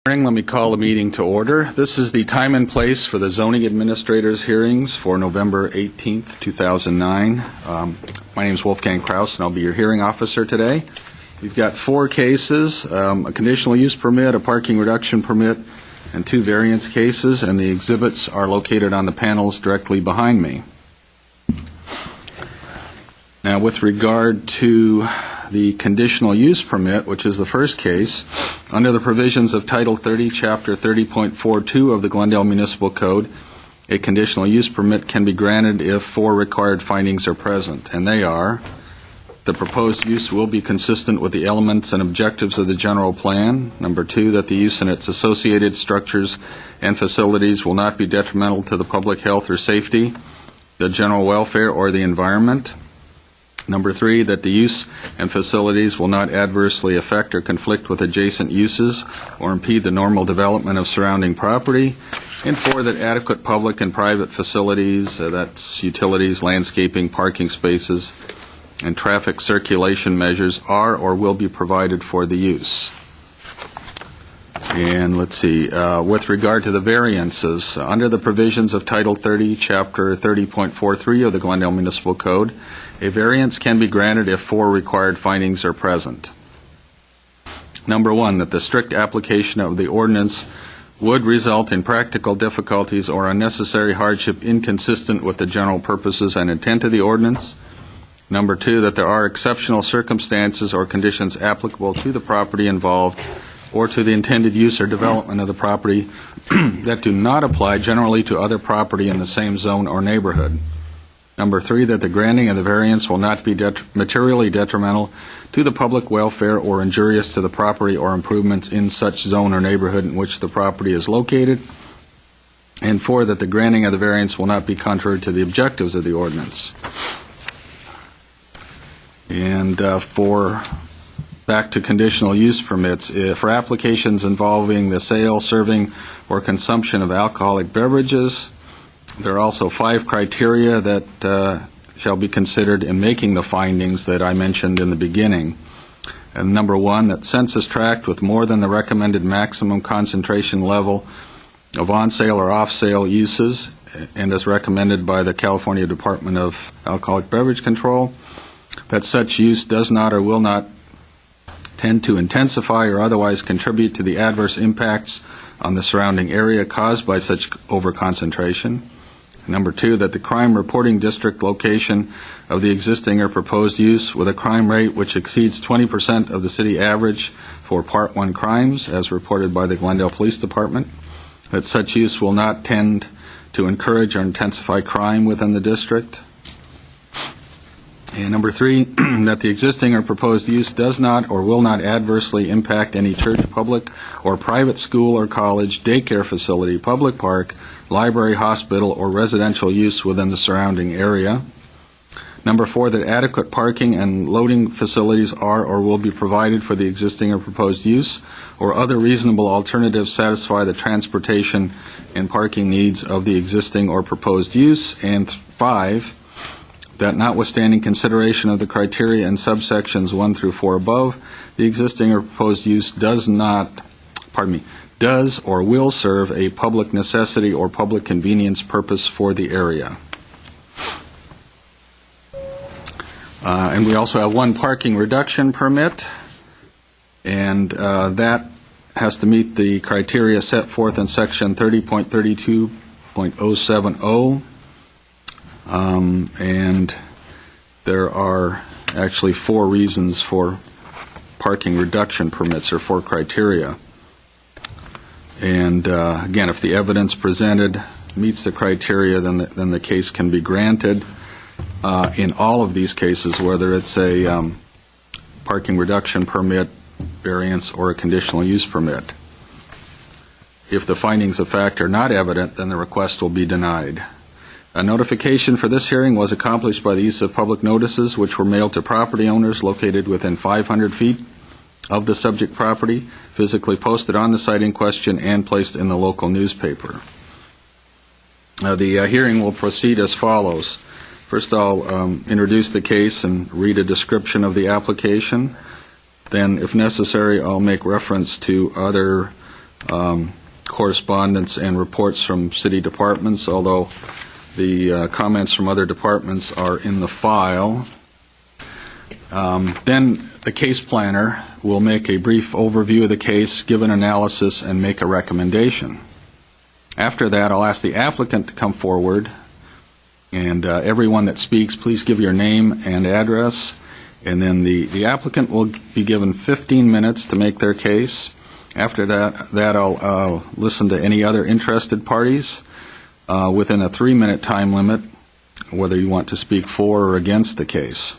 Let me call the meeting to order. This is the time and place for the zoning administrators hearings for November 18th, 2009. My name is Wolfgang Kraus, and I'll be your hearing officer today. We've got 4 cases, a conditional use permit, a parking reduction permit, and 2 variance cases, and the exhibits are located on the panels directly behind me. Now, with regard to the conditional use permit, which is the first case, under the provisions of Title 30, Chapter 30.42 of the Glendale Municipal Code, a conditional use permit can be granted if 4 required findings are present, and they are: the proposed use will be consistent with the elements and objectives of the general plan. Number 2, that the use and its associated structures and facilities will not be detrimental to the public health or safety, the general welfare, or the environment. Number 3, that the use and facilities will not adversely affect or conflict with adjacent uses or impede the normal development of surrounding property. And 4, that adequate public and private facilities, that's utilities, landscaping, parking spaces, and traffic circulation measures are or will be provided for the use. And let's see, with regard to the variances, under the provisions of Title 30, Chapter 30.43 of the Glendale Municipal Code, a variance can be granted if 4 required findings are present. Number 1, that the strict application of the ordinance would result in practical difficulties or unnecessary hardship inconsistent with the general purposes and intent of the ordinance. Number 2, that there are exceptional circumstances or conditions applicable to the property involved or to the intended use or development of the property that do not apply generally to other property in the same zone or neighborhood. Number 3, that the granting of the variance will not be materially detrimental to the public welfare or injurious to the property or improvements in such zone or neighborhood in which the property is located. And 4, that the granting of the variance will not be contrary to the objectives of the ordinance. And back to conditional use permits, for applications involving the sale, serving, or consumption of alcoholic beverages, there are also 5 criteria that shall be considered in making the findings that I mentioned in the beginning. And number 1, that census tract with more than the recommended maximum concentration level of on-sale or off-sale uses, and as recommended by the California Department of Alcoholic Beverage Control, that such use does not or will not tend to intensify or otherwise contribute to the adverse impacts on the surrounding area caused by such overconcentration. Number 2, that the crime reporting district location of the existing or proposed use with a crime rate which exceeds 20% of the city average for Part 1 crimes, as reported by the Glendale Police Department, that such use will not tend to encourage or intensify crime within the district. And number 3, that the existing or proposed use does not or will not adversely impact any church, public, or private school or college, daycare facility, public park, library, hospital, or residential use within the surrounding area. Number 4, that adequate parking and loading facilities are or will be provided for the existing or proposed use, or other reasonable alternatives satisfy the transportation and parking needs of the existing or proposed use. And 5, that notwithstanding consideration of the criteria in subsections 1 through 4 above, the existing or proposed use does or will serve a public necessity or public convenience purpose for the area. And we also have 1 parking reduction permit, and that has to meet the criteria set forth in Section 30.32.070. And there are actually 4 reasons for parking reduction permits, or 4 criteria. And again, if the evidence presented meets the criteria, then the case can be granted. In all of these cases, whether it's a parking reduction permit, variance, or a conditional use permit. If the findings of fact are not evident, then the request will be denied. A notification for this hearing was accomplished by the use of public notices, which were mailed to property owners located within 500 feet of the subject property, physically posted on the site in question, and placed in the local newspaper. The hearing will proceed as follows. First, I'll introduce the case and read a description of the application. Then, if necessary, I'll make reference to other correspondence and reports from city departments, although the comments from other departments are in the file. Then the case planner will make a brief overview of the case, give an analysis, and make a recommendation. After that, I'll ask the applicant to come forward, and everyone that speaks, please give your name and address, and then the applicant will be given 15 minutes to make their case. After that I'll listen to any other interested parties within a 3-minute time limit, whether you want to speak for or against the case.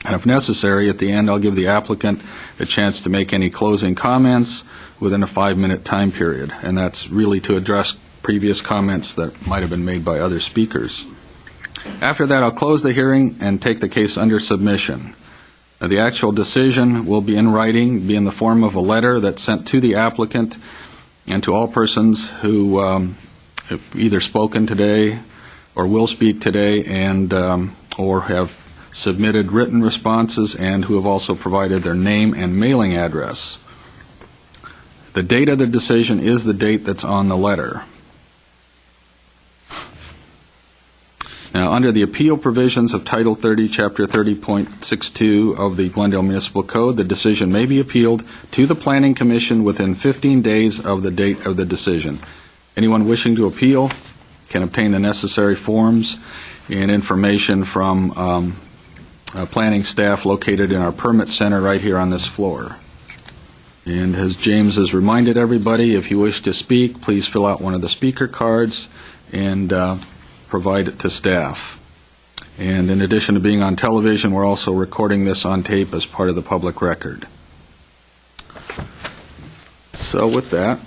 And if necessary, at the end, I'll give the applicant a chance to make any closing comments within a 5-minute time period, and that's really to address previous comments that might have been made by other speakers. After that, I'll close the hearing and take the case under submission. The actual decision will be in writing, be in the form of a letter that's sent to the applicant and to all persons who have either spoken today or will speak today and or have submitted written responses and who have also provided their name and mailing address. The date of the decision is the date that's on the letter. Now, under the appeal provisions of Title 30, Chapter 30.62 of the Glendale Municipal Code, the decision may be appealed to the Planning Commission within 15 days of the date of the decision. Anyone wishing to appeal can obtain the necessary forms and information from planning staff located in our permit center right here on this floor. And as James has reminded everybody, if you wish to speak, please fill out one of the speaker cards and provide it to staff. And in addition to being on television, we're also recording this on tape as part of the public record. So with that,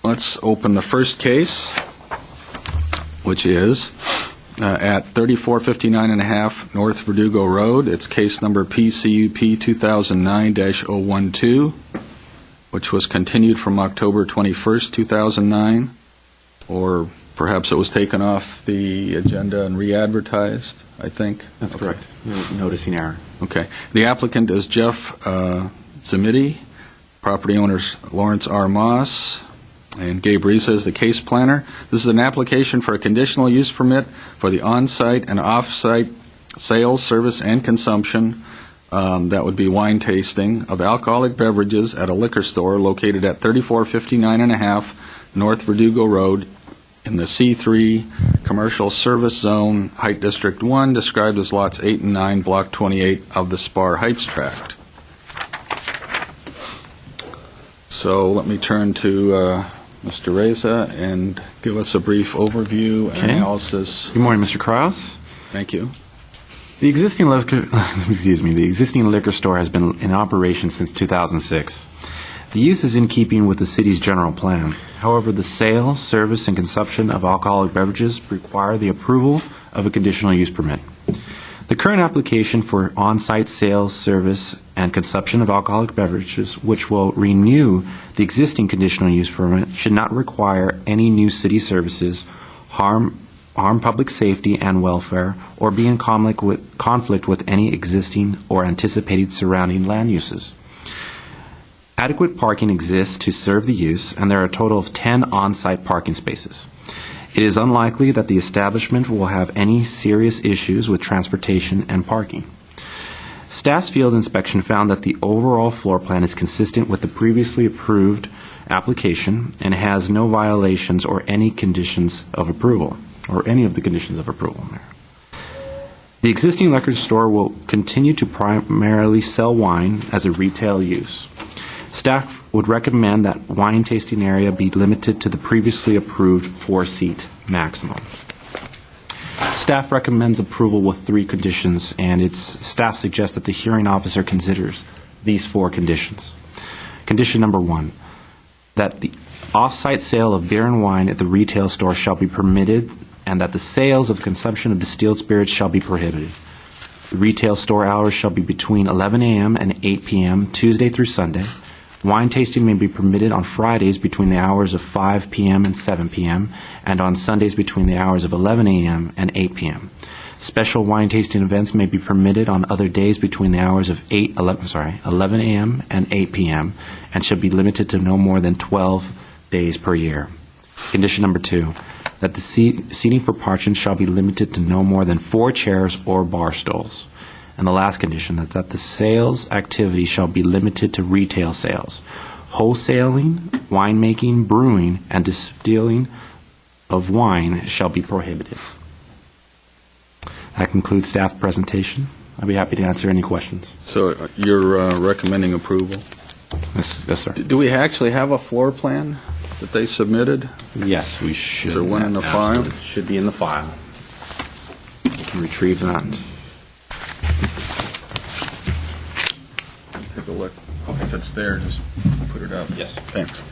let's open the first case, which is at 3459.5 North Verdugo Road. It's case number PCUP 2009-012, which was continued from October 21st, 2009, or perhaps it was taken off the agenda and re-advertised, I think. That's correct. Noticing error. Okay. The applicant is Jeff Zamiti, property owners Lawrence R. Moss, and Gabe Reza is the case planner. This is an application for a conditional use permit for the on-site and off-site sales, service, and consumption, that would be wine tasting, of alcoholic beverages at a liquor store located at 3459.5 North Verdugo Road in the C3 Commercial Service Zone, Height District 1, described as lots 8 and 9, Block 28 of the Spar Heights Tract. So let me turn to Mr. Reza and give us a brief overview and analysis. Good morning, Mr. Krause. Thank you. The existing liquor store has been in operation since 2006. The use is in keeping with the city's general plan. However, the sale, service, and consumption of alcoholic beverages require the approval of a conditional use permit. The current application for on-site sales, service, and consumption of alcoholic beverages, which will renew the existing conditional use permit, should not require any new city services, harm public safety and welfare, or be in conflict with any existing or anticipated surrounding land uses. Adequate parking exists to serve the use, and there are a total of 10 on-site parking spaces. It is unlikely that the establishment will have any serious issues with transportation and parking. Staff's field inspection found that the overall floor plan is consistent with the previously approved application and has no violations or any conditions of approval, or any of the conditions of approval. The existing liquor store will continue to primarily sell wine as a retail use. Staff would recommend that wine tasting area be limited to the previously approved 4-seat maximum. Staff recommends approval with 3 conditions, and its staff suggests that the hearing officer considers these 4 conditions. Condition number 1, that the off-site sale of beer and wine at the retail store shall be permitted, and that the sales of consumption of distilled spirits shall be prohibited. The retail store hours shall be between 11 a.m. and 8 p.m. Tuesday through Sunday. Wine tasting may be permitted on Fridays between the hours of 5 p.m. and 7 p.m., and on Sundays between the hours of 11 a.m. and 8 p.m. Special wine tasting events may be permitted on other days between the hours of 11 a.m. and 8 p.m., and should be limited to no more than 12 days per year. Condition number 2, that the seating for patrons shall be limited to no more than 4 chairs or bar stools. And the last condition, that the sales activity shall be limited to retail sales. Wholesaling, winemaking, brewing, and distilling of wine shall be prohibited. That concludes staff presentation. I'd be happy to answer any questions. So you're recommending approval? Yes, sir. Do we actually have a floor plan that they submitted? Yes, we should. Is there one in the file? Absolutely. Should be in the file. We can retrieve that. Take a look. If it's there, just put it up. Yes. Thanks.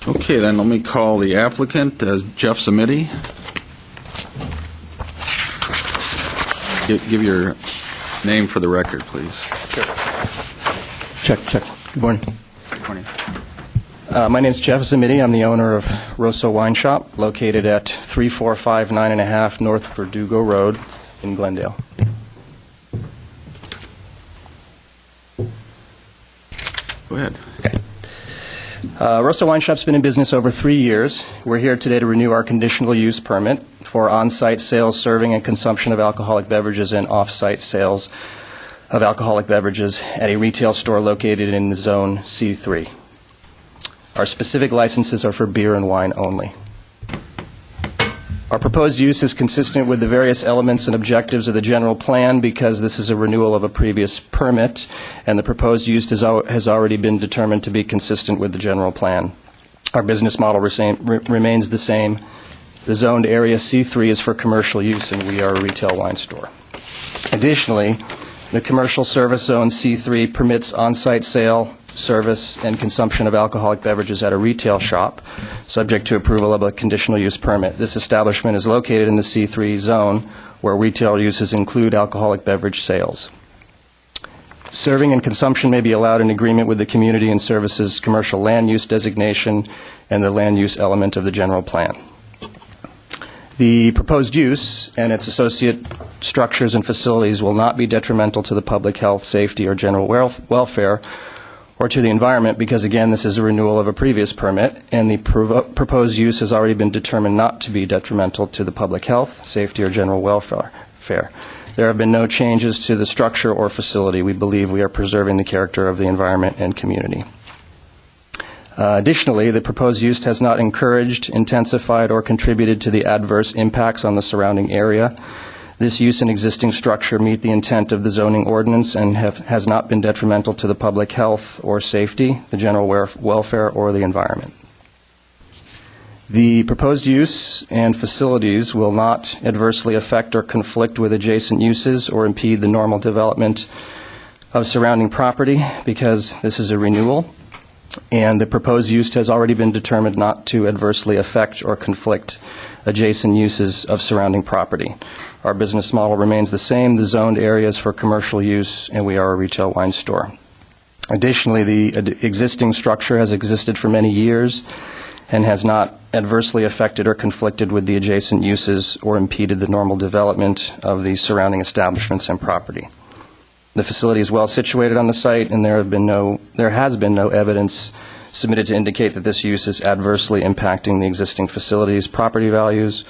Okay, then let me call the applicant, Jeff Samiti. Give your name for the record, please. Check. Good morning. Good morning. My name is Jeff Zamiti. I'm the owner of Rosso Wine Shop, located at 3459.5 North Verdugo Road in Glendale. Go ahead. Rosso Wine Shop's been in business over 3 years. We're here today to renew our conditional use permit for on-site sales, serving, and consumption of alcoholic beverages and off-site sales of alcoholic beverages at a retail store located in Zone C3. Our specific licenses are for beer and wine only. Our proposed use is consistent with the various elements and objectives of the general plan because this is a renewal of a previous permit, and the proposed use has already been determined to be consistent with the general plan. Our business model remains the same. The zoned area C3 is for commercial use, and we are a retail wine store. Additionally, the commercial service zone C3 permits on-site sale, service, and consumption of alcoholic beverages at a retail shop, subject to approval of a conditional use permit. This establishment is located in the C3 zone, where retail uses include alcoholic beverage sales. Serving and consumption may be allowed in agreement with the Community and Services Commercial Land Use designation and the land use element of the general plan. The proposed use and its associate structures and facilities will not be detrimental to the public health, safety, or general welfare, or to the environment, because, again, this is a renewal of a previous permit, and the proposed use has already been determined not to be detrimental to the public health, safety, or general welfare. There have been no changes to the structure or facility. We believe we are preserving the character of the environment and community. Additionally, the proposed use has not encouraged, intensified, or contributed to the adverse impacts on the surrounding area. This use and existing structure meet the intent of the zoning ordinance and has not been detrimental to the public health or safety, the general welfare, or the environment. The proposed use and facilities will not adversely affect or conflict with adjacent uses or impede the normal development of surrounding property because this is a renewal, and the proposed use has already been determined not to adversely affect or conflict adjacent uses of surrounding property. Our business model remains the same. The zoned area is for commercial use, and we are a retail wine store. Additionally, the existing structure has existed for many years and has not adversely affected or conflicted with the adjacent uses or impeded the normal development of the surrounding establishments and property. The facility is well situated on the site, and there has been no evidence submitted to indicate that this use is adversely impacting the existing facilities, property values,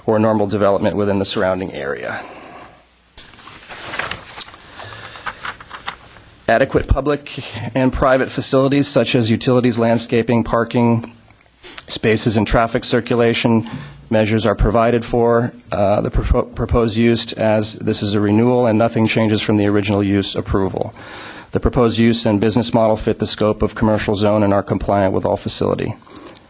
or normal development within the surrounding area. Adequate public and private facilities such as utilities, landscaping, parking, spaces, and traffic circulation measures are provided for the proposed use, as this is a renewal and nothing changes from the original use approval. The proposed use and business model fit the scope of commercial zone and are compliant with all facility.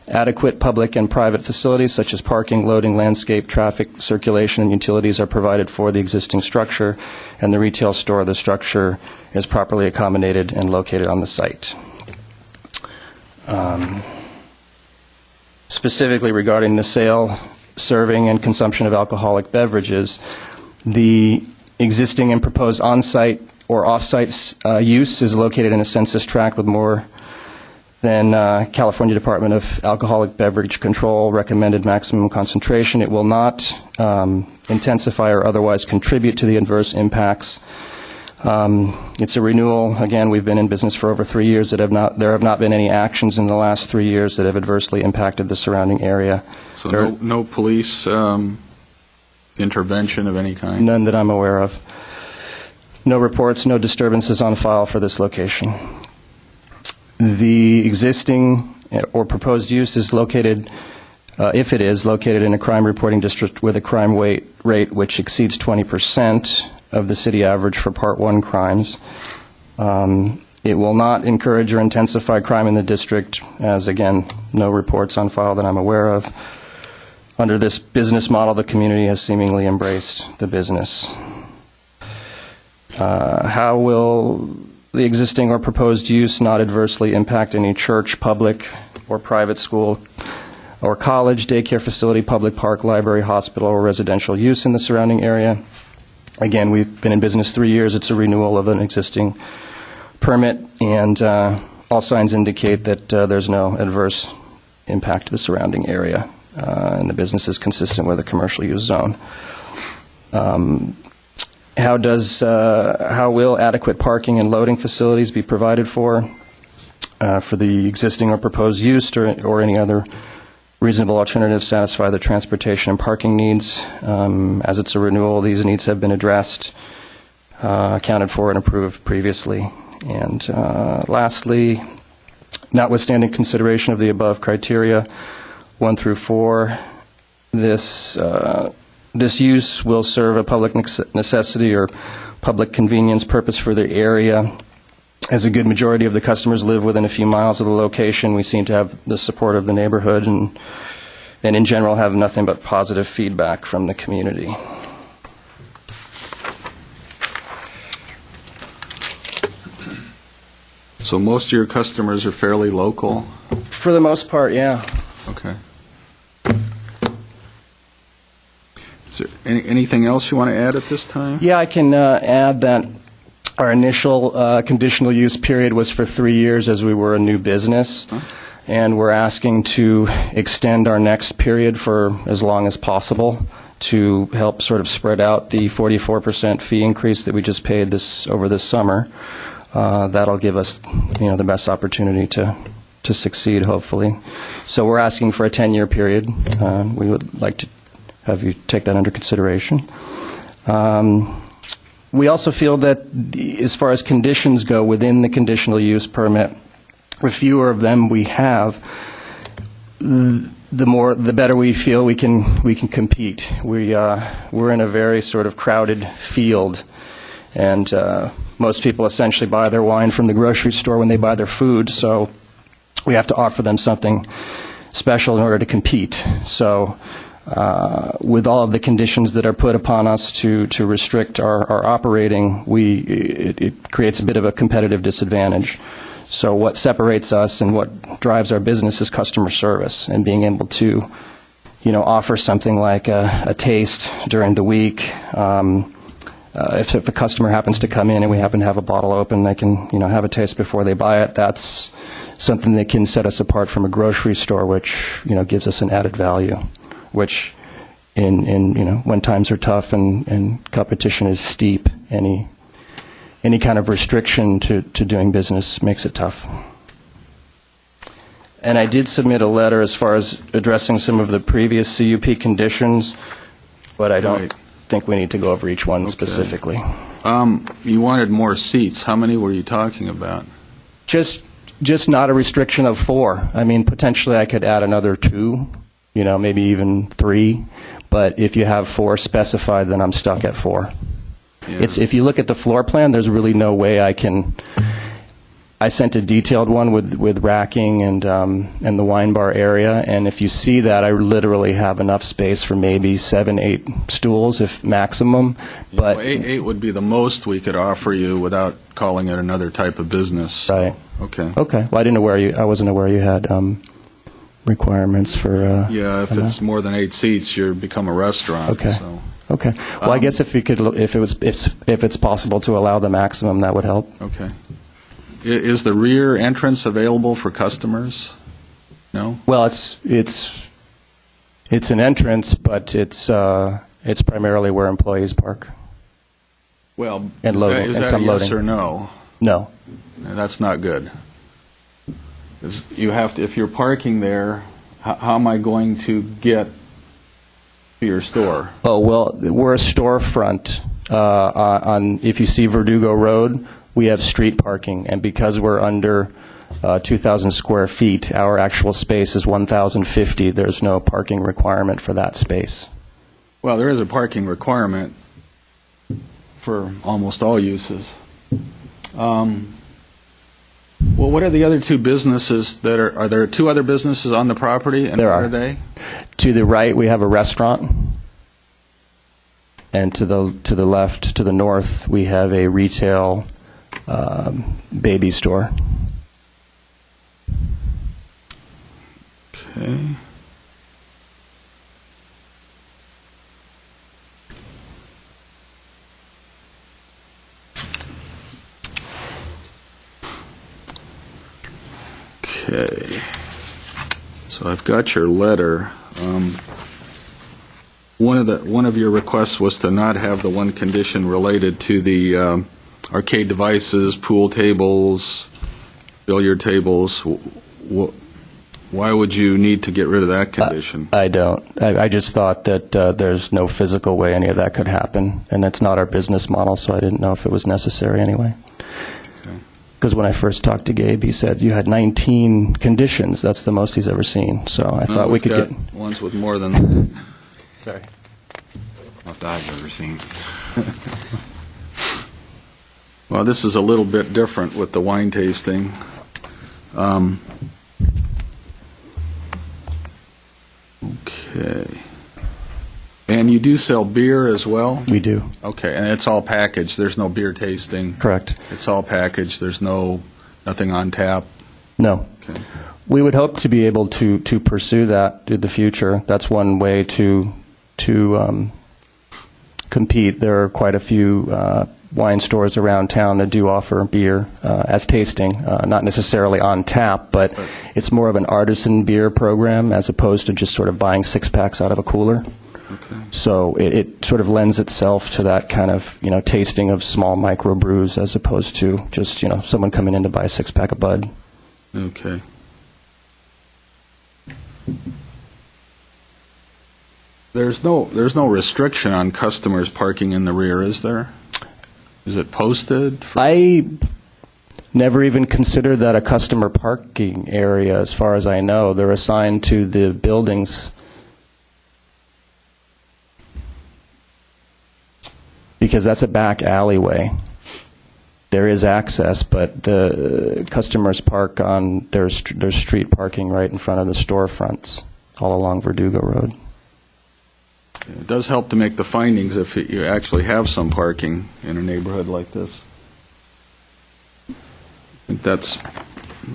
Adequate public and private facilities such as parking, loading, landscape, traffic circulation, and utilities are provided for the existing structure, and the retail store, the structure is properly accommodated and located on the site. Specifically regarding the sale, serving, and consumption of alcoholic beverages, the existing and proposed on-site or off-site use is located in a census tract with more than California Department of Alcoholic Beverage Control recommended maximum concentration. It will not intensify or otherwise contribute to the adverse impacts It's a renewal. Again, we've been in business for over 3 years. There have not been any actions in the last 3 years that have adversely impacted the surrounding area. So no police intervention of any kind? None that I'm aware of. No reports, no disturbances on file for this location. The existing or proposed use is located, if it is, located in a crime reporting district with a crime rate which exceeds 20% of the city average for Part 1 crimes. It will not encourage or intensify crime in the district, as, again, no reports on file that I'm aware of. Under this business model, the community has seemingly embraced the business. How will the existing or proposed use not adversely impact any church, public, or private school or college, daycare facility, public park, library, hospital, or residential use in the surrounding area? Again, we've been in business 3 years. It's a renewal of an existing permit, and all signs indicate that there's no adverse impact to the surrounding area, and the business is consistent with a commercial use zone. How will adequate parking and loading facilities be provided for the existing or proposed use, or any other reasonable alternatives satisfy the transportation and parking needs? As it's a renewal, these needs have been addressed, accounted for, and approved previously. And lastly, notwithstanding consideration of the above criteria, 1 through 4, this use will serve a public necessity or public convenience purpose for the area. As a good majority of the customers live within a few miles of the location, we seem to have the support of the neighborhood and in general have nothing but positive feedback from the community. So most of your customers are fairly local? For the most part, yeah. Okay. Is there anything else you want to add at this time? Yeah, I can add that our initial conditional use period was for 3 years as we were a new business, and we're asking to extend our next period for as long as possible to help sort of spread out the 44% fee increase that we just paid over this summer. That'll give us, the best opportunity to succeed, hopefully. So we're asking for a 10-year period. We would like to have you take that under consideration. We also feel that as far as conditions go within the conditional use permit, the fewer of them we have, the better we feel we can compete. We're in a very sort of crowded field, and most people essentially buy their wine from the grocery store when they buy their food, so we have to offer them something special in order to compete. So with all of the conditions that are put upon us to restrict our operating, it creates a bit of a competitive disadvantage. So what separates us and what drives our business is customer service and being able to, offer something like a taste during the week. If a customer happens to come in and we happen to have a bottle open, they can, have a taste before they buy it. That's something that can set us apart from a grocery store, which, gives us an added value, which when times are tough and competition is steep, any kind of restriction to doing business makes it tough. And I did submit a letter as far as addressing some of the previous CUP conditions, but I don't think we need to go over each one specifically. You wanted more seats. How many were you talking about? Just not a restriction of 4. I mean, potentially I could add another 2, maybe even 3. But if you have 4 specified, then I'm stuck at 4. Yeah. If you look at the floor plan, there's really no way I sent a detailed one with racking and the wine bar area, and if you see that, I literally have enough space for maybe 7, 8 stools, if maximum. But 8 would be the most we could offer you without calling it another type of business. Right. Okay. Okay. Well, I wasn't aware you had requirements for. Yeah, if it's more than 8 seats, you become a restaurant. Okay. So. Okay. Well, I guess if it's possible to allow the maximum, that would help. Okay. Is the rear entrance available for customers? No? Well, it's an entrance, but it's primarily where employees park. Well, And loading, is and that some a yes loading. or no? No. That's not good. 'Cause you have to, if you're parking there, how am I going to get to your store? Oh, well, we're a storefront. If you see Verdugo Road, we have street parking, and because we're under 2,000 square feet, our actual space is 1,050. There's no parking requirement for that space. Well, there is a parking requirement for almost all uses. Well, what are the other two businesses that are there two other businesses on the property? And There what are. are they? To the right, we have a restaurant, and to the left, to the north, we have a retail baby store. Okay. Okay. So I've got your letter. One of your requests was to not have the one condition related to the arcade devices, pool tables, billiard tables. Why would you need to get rid of that condition? I don't. I just thought that there's no physical way any of that could happen, and it's not our business model, so I didn't know if it was necessary anyway. Because when I first talked to Gabe, he said you had 19 conditions. That's the most he's ever seen. So I thought we could We've get... got ones with more than that. Sorry. Most I've ever seen. Well, this is a little bit different with the wine tasting. Okay. And you do sell beer as well? We do. Okay, and it's all packaged. There's no beer tasting. Correct. It's all packaged. There's nothing on tap. No. Okay. We would hope to be able to pursue that in the future. That's one way to compete. There are quite a few wine stores around town that do offer beer as tasting, not necessarily on tap, but it's more of an artisan beer program as opposed to just sort of buying six-packs out of a cooler. Okay. So it sort of lends itself to that kind of, tasting of small microbrews as opposed to just, someone coming in to buy a six-pack of Bud. Okay. There's no restriction on customers parking in the rear, is there? Is it posted? I never even considered that a customer parking area, as far as I know. They're assigned to the buildings because that's a back alleyway. There is access, but the customers park on, there's street parking right in front of the storefronts all along Verdugo Road. It does help to make the findings if you actually have some parking in a neighborhood like this. I think let's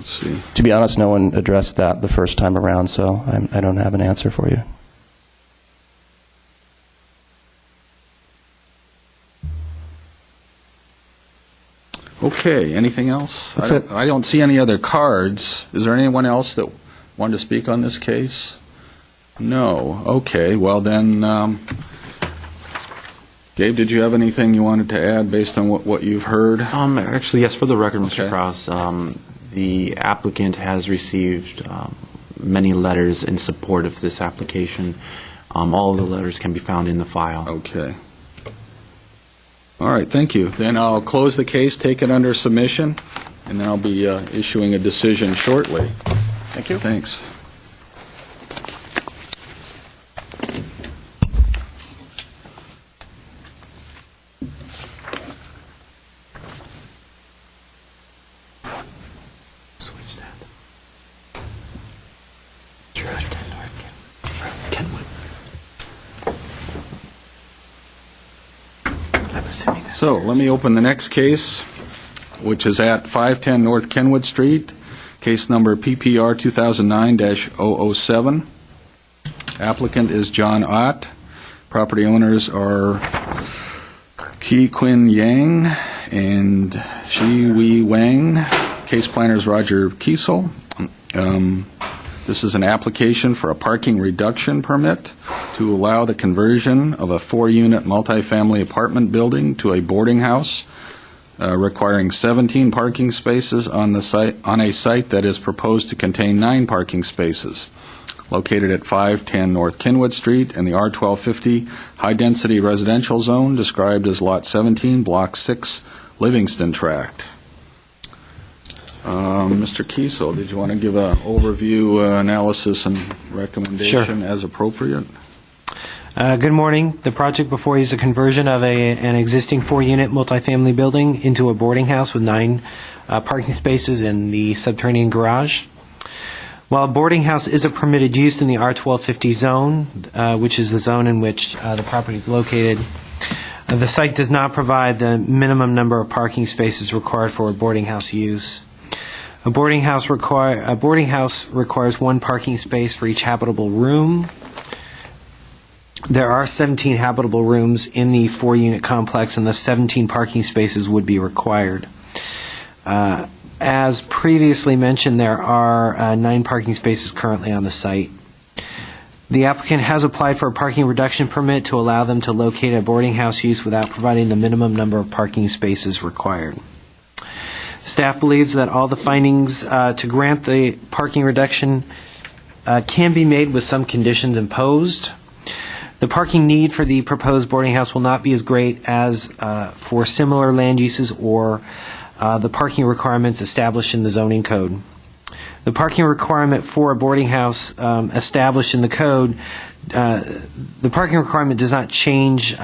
see. To be honest, no one addressed that the first time around, so I don't have an answer for you. Okay, anything else? That's it. I don't see any other cards. Is there anyone else that wanted to speak on this case? No. Okay, well then, Gabe, did you have anything you wanted to add based on what you've heard? Actually, yes, for the record, Mr. Okay. Kraus, the applicant has received many letters in support of this application. All of the letters can be found in the file. Okay. All right, thank you. Then I'll close the case, take it under submission, and then I'll be issuing a decision shortly. Thank you. Thanks. Switch that. Kenwood. So let me open the next case, which is at 510 North Kenwood Street, case number PPR 2009-007. Applicant is John Ott. Property owners are Ki Quinn Yang and Shi Wei Wang. Case planner is Roger Kiesel. This is an application for a parking reduction permit to allow the conversion of a 4-unit multifamily apartment building to a boarding house, requiring 17 parking spaces on a site that is proposed to contain 9 parking spaces, located at 510 North Kenwood Street in the R1250 high-density residential zone described as Lot 17, Block 6, Livingston Tract. Mr. Kiesel, did you want to give an overview, analysis, and recommendation as appropriate? Good morning. The project before you is a conversion of an existing 4-unit multifamily building into a boarding house with 9 parking spaces in the subterranean garage. While a boarding house is a permitted use in the R1250 zone, which is the zone in which the property is located, the site does not provide the minimum number of parking spaces required for a boarding house use. A boarding house requires 1 parking space for each habitable room. There are 17 habitable rooms in the 4-unit complex, and the 17 parking spaces would be required. As previously mentioned, there are 9 parking spaces currently on the site. The applicant has applied for a parking reduction permit to allow them to locate a boarding house use without providing the minimum number of parking spaces required. Staff believes that all the findings to grant the parking reduction can be made with some conditions imposed. The parking need for the proposed boarding house will not be as great as for similar land uses or the parking requirements established in the zoning code. The parking requirement for a boarding house established in the code, the parking requirement does not change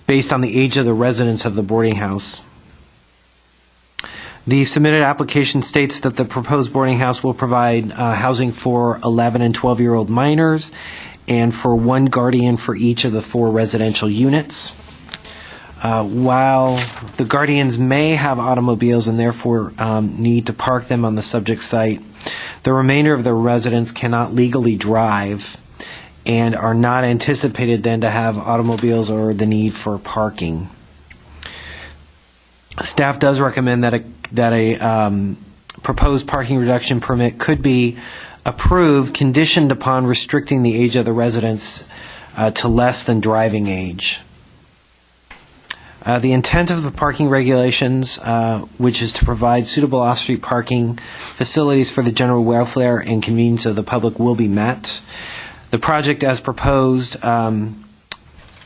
based on the age of the residents of the boarding house. The submitted application states that the proposed boarding house will provide housing for 11 and 12-year-old minors and for 1 guardian for each of the 4 residential units. While the guardians may have automobiles and therefore need to park them on the subject site, the remainder of the residents cannot legally drive and are not anticipated then to have automobiles or the need for parking. Staff does recommend that a proposed parking reduction permit could be approved conditioned upon restricting the age of the residents to less than driving age. The intent of the parking regulations, which is to provide suitable off-street parking facilities for the general welfare and convenience of the public, will be met. The project as proposed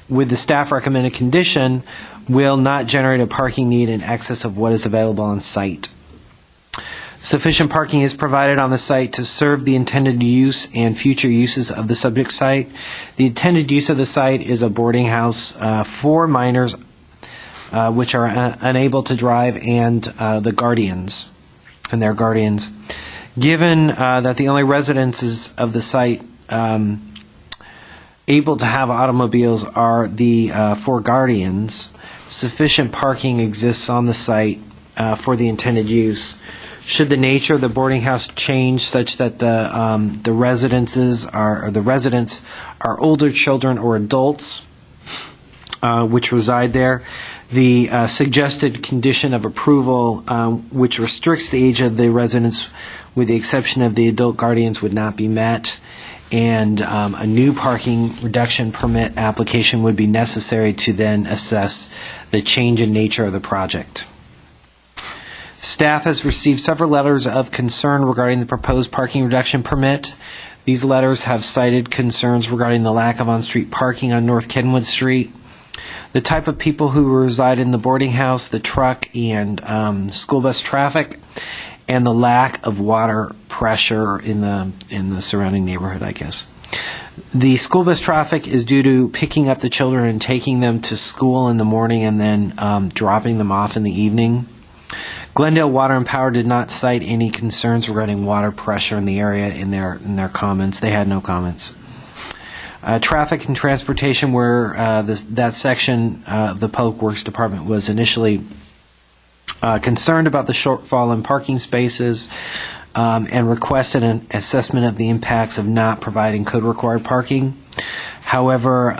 with the staff recommended condition will not generate a parking need in excess of what is available on site. Sufficient parking is provided on the site to serve the intended use and future uses of the subject site. The intended use of the site is a boarding house for minors which are unable to drive and the guardians and their guardians. Given that the only residences of the site able to have automobiles are the 4 guardians, sufficient parking exists on the site for the intended use. Should the nature of the boarding house change such that the residents are older children or adults which reside there, the suggested condition of approval, which restricts the age of the residents with the exception of the adult guardians, would not be met, and a new parking reduction permit application would be necessary to then assess the change in nature of the project. Staff has received several letters of concern regarding the proposed parking reduction permit. These letters have cited concerns regarding the lack of on-street parking on North Kenwood Street, the type of people who reside in the boarding house, the truck and school bus traffic, and the lack of water pressure in the surrounding neighborhood, I guess. The school bus traffic is due to picking up the children and taking them to school in the morning and then dropping them off in the evening. Glendale Water and Power did not cite any concerns regarding water pressure in the area in their comments. They had no comments. Traffic and transportation, where that section of the Public Works Department was initially concerned about the shortfall in parking spaces and requested an assessment of the impacts of not providing code-required parking. However,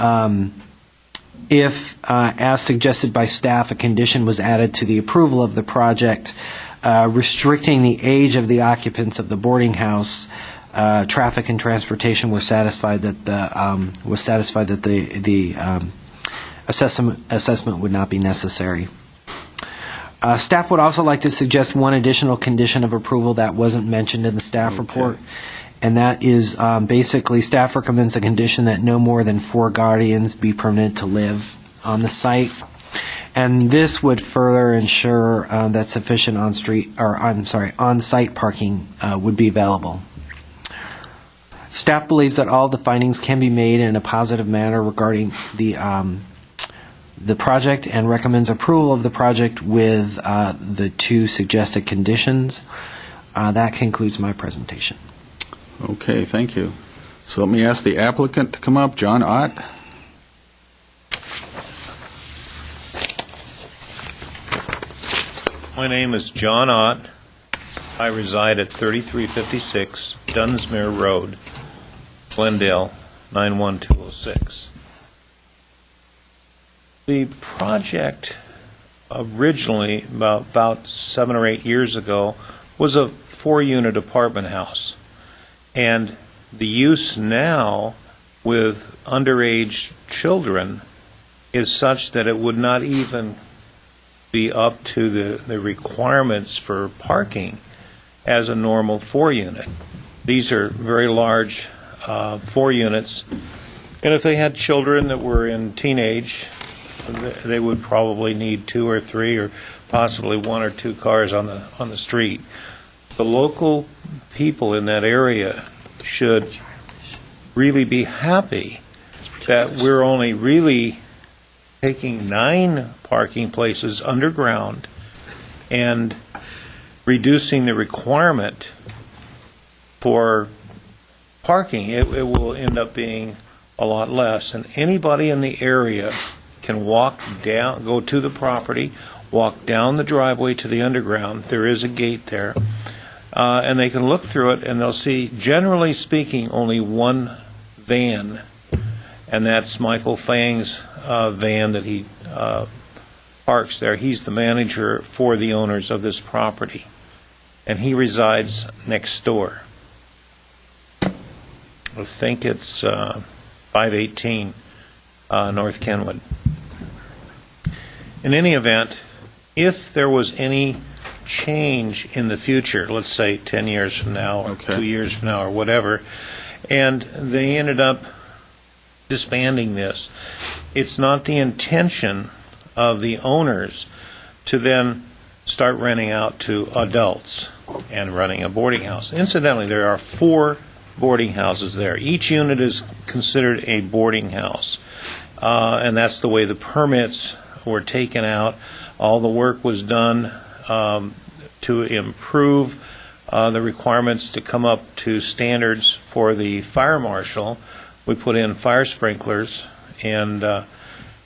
if, as suggested by staff, a condition was added to the approval of the project restricting the age of the occupants of the boarding house, traffic and transportation was satisfied that the assessment would not be necessary. Staff would also like to suggest one additional condition of approval that wasn't mentioned in the staff report, and that is basically staff recommends a condition that no more than 4 guardians be permitted to live on the site. And this would further ensure that sufficient on-site parking would be available. Staff believes that all the findings can be made in a positive manner regarding the project and recommends approval of the project with the 2 suggested conditions. That concludes my presentation. Okay, thank you. So let me ask the applicant to come up, John Ott. My name is John Ott. I reside at 3356 Dunsmuir Road, Glendale, 91206. The project originally, about 7 or 8 years ago, was a 4-unit apartment house. And the use now with underage children is such that it would not even be up to the requirements for parking as a normal 4-unit. These are very large 4 units, and if they had children that were in teenage, they would probably need 2 or 3 or possibly 1 or 2 cars on the street. The local people in that area should really be happy that we're only really taking 9 parking places underground and reducing the requirement for parking. It will end up being a lot less. And anybody in the area can walk down, go to the property, walk down the driveway to the underground. There is a gate there. And they can look through it, and they'll see, generally speaking, only 1 van, and that's Michael Fang's van that he parks there. He's the manager for the owners of this property, and he resides next door. I think it's 518 North Kenwood. In any event, if there was any change in the future, let's say 10 years from now or 2 years from now or whatever, and they ended up disbanding this, it's not the intention of the owners to then start renting out to adults and running a boarding house. Incidentally, there are 4 boarding houses there. Each unit is considered a boarding house, and that's the way the permits were taken out. All the work was done to improve the requirements to come up to standards for the fire marshal. We put in fire sprinklers, and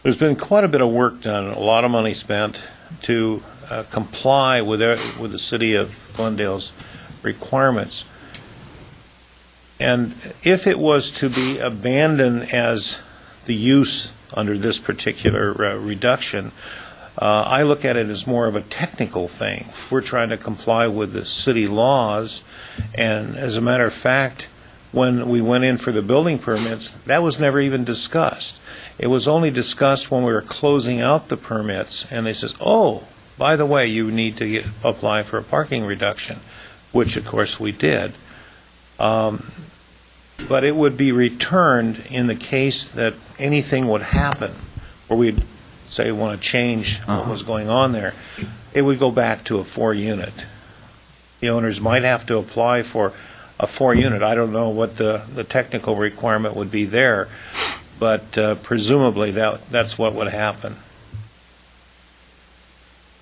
there's been quite a bit of work done, a lot of money spent to comply with the city of Glendale's requirements. And if it was to be abandoned as the use under this particular reduction, I look at it as more of a technical thing. We're trying to comply with the city laws, and as a matter of fact, when we went in for the building permits, that was never even discussed. It was only discussed when we were closing out the permits, and they says, oh, by the way, you need to apply for a parking reduction, which of course we did. But it would be returned in the case that anything would happen, where we'd say want to change what was going on there. It would go back to a 4-unit. The owners might have to apply for a 4-unit. I don't know what the technical requirement would be there, but presumably that's what would happen.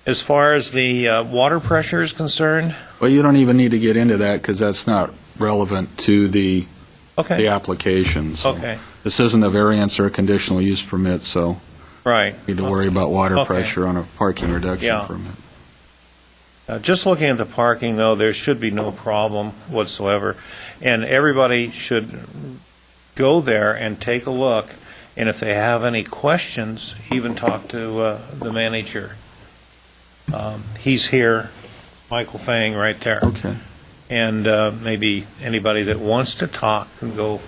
As far as the water pressure is concerned, Well, you don't even need to get into that because that's not relevant to the application. So Okay. This isn't a variance or a conditional use permit, so right. you need to worry about water Okay. pressure on a parking reduction Yeah. permit. Just looking at the parking, though, there should be no problem whatsoever, and everybody should go there and take a look, and if they have any questions, even talk to the manager. He's here Michael Fang right there. Okay. And maybe anybody that wants to talk can go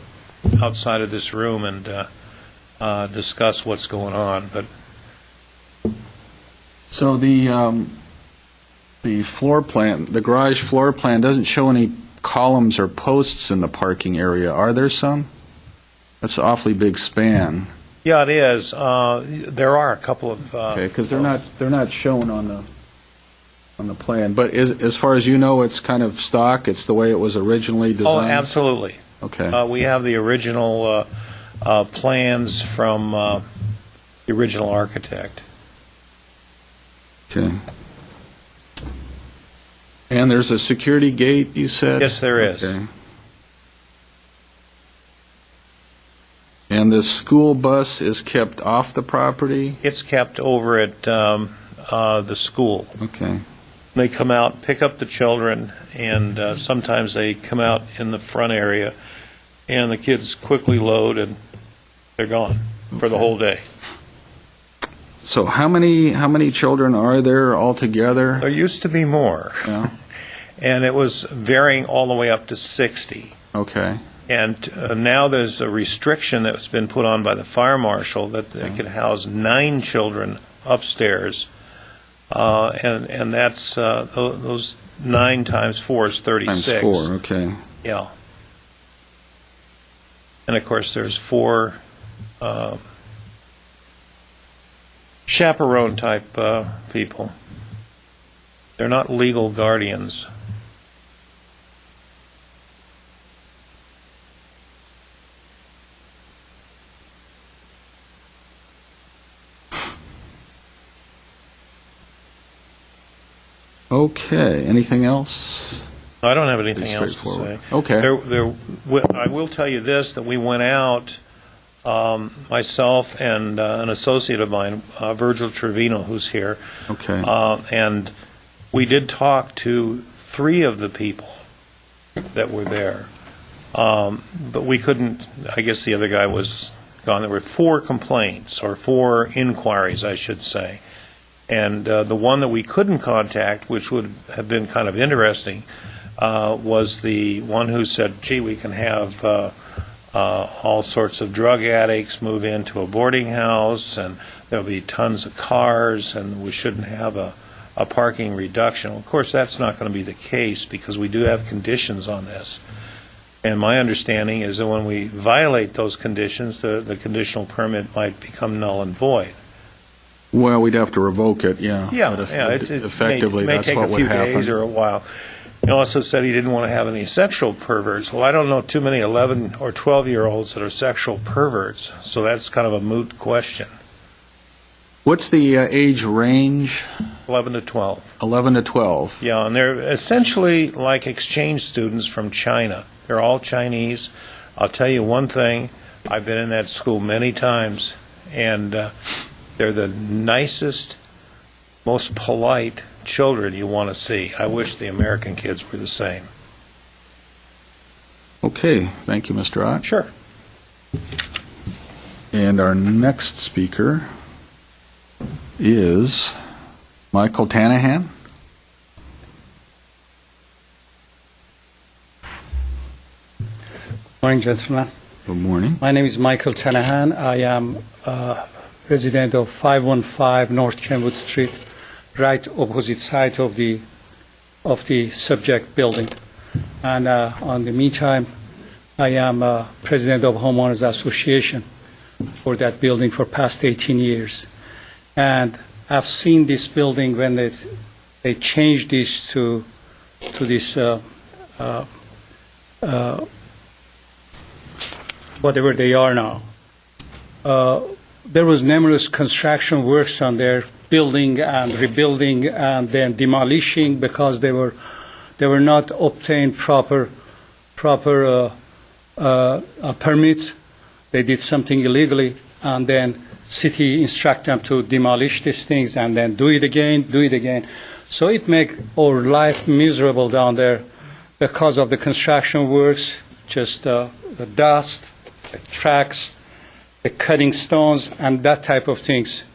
outside of this room and discuss what's going on. But So the floor plan, the garage floor plan doesn't show any columns or posts in the parking area. Are there some? That's an awfully big span. yeah, it is. There are a couple of. Okay, because they're not shown on the plan. But as far as you know, it's kind of stock. It's the way it was originally Oh, designed. absolutely. Okay. We have the original plans from the original architect. Okay. And there's a security gate, you said? Yes, there is. Okay. And the school bus is kept off the property? It's kept over at the school. Okay. They come out, pick up the children, and sometimes they come out in the front area, and the kids quickly load, and they're gone for the whole day. So how many children are there altogether? There used to be more, Yeah. and it was varying all the way up to 60. Okay. And now there's a restriction that's been put on by the fire marshal that they could house 9 children upstairs, and that's those 9 times 4 is 36. Times 4, okay. Yeah. And of course, there's 4 chaperone type people. They're not legal guardians. Okay. Anything else? I don't have anything Pretty else to straightforward. say. Okay. I will tell you this, that we went out, myself and an associate of mine, Virgil Trevino, who's here, Okay. and we did talk to 3 of the people that were there. But we couldn't, I guess the other guy was gone. There were 4 complaints, or 4 inquiries, I should say. And the one that we couldn't contact, which would have been kind of interesting, was the one who said, gee, we can have all sorts of drug addicts move into a boarding house, and there'll be tons of cars, and we shouldn't have a parking reduction. Of course, that's not going to be the case, because we do have conditions on this. And my understanding is that when we violate those conditions, the conditional permit might become null and void. Well, we'd have to revoke it, yeah. Yeah, But yeah. It effectively, may that's take what a would few happen. days or a while. He also said he didn't want to have any sexual perverts. Well, I don't know too many 11 or 12-year-olds that are sexual perverts, so that's kind of a moot question. What's the age range? 11 to 12. 11 to 12. Yeah, and they're essentially like exchange students from China. They're all Chinese. I'll tell you one thing, I've been in that school many times, and they're the nicest, most polite children you want to see. I wish the American kids were the same. Okay, thank you, Mr. Ott. Sure. And our next speaker is Michael Tanahan. Morning, gentlemen. Good morning. My name is Michael Tanahan. I am a resident of 515 North Kenwood Street, right opposite side of the subject building. And on the meantime, I am president of Homeowners Association for that building for past 18 years. And I've seen this building when they changed this to this whatever they are now. There was numerous construction works on their building and rebuilding and then demolishing because they were not obtained proper permits. They did something illegally, and then city instruct them to demolish these things and then do it again. So it make our life miserable down there because of the construction works, just the dust, the tracks, the cutting stones, and that type of things.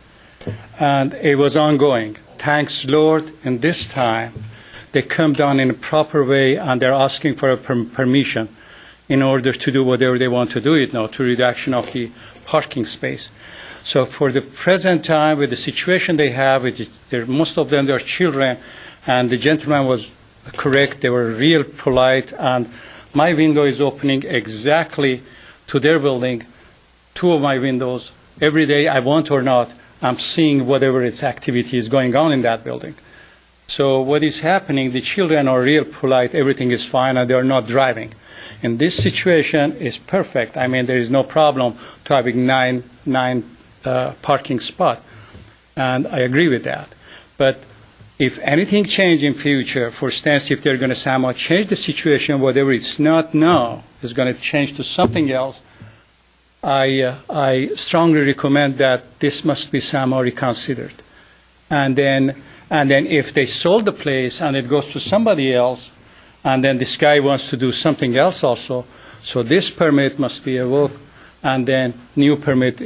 And it was ongoing. Thanks, Lord, in this time, they come down in a proper way and they're asking for a permission in order to do whatever they want to do it now, to reduction of the parking space. So for the present time, with the situation they have, most of them are children, and the gentleman was correct, they were real polite, and my window is opening exactly to their building, 2 of my windows. Every day, I want or not, I'm seeing whatever its activity is going on in that building. So what is happening, the children are real polite, everything is fine, and they are not driving. In this situation, is perfect. I mean, there is no problem to having nine parking spot, and I agree with that. But if anything change in future, for instance, if they're going to somehow change the situation, whatever it's not now is going to change to something else, I strongly recommend that this must be somehow reconsidered. And then if they sold the place and it goes to somebody else, and then this guy wants to do something else also, so this permit must be revoked, and then new permit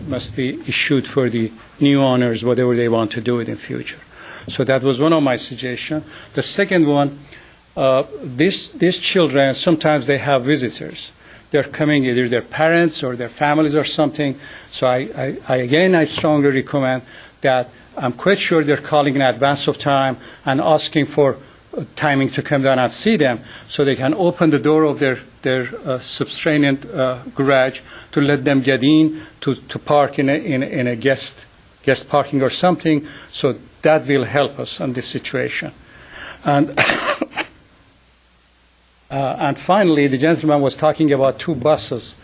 must be issued for the new owners, whatever they want to do it in future. So that was one of my suggestions. The second one, these children, sometimes they have visitors. They're coming, either their parents or their families or something. So I strongly recommend that. I'm quite sure they're calling in advance of time and asking for timing to come down and see them, so they can open the door of their subterranean garage to let them get in to park in a guest parking or something. So that will help us in this situation. And and finally, the gentleman was talking about 2 buses,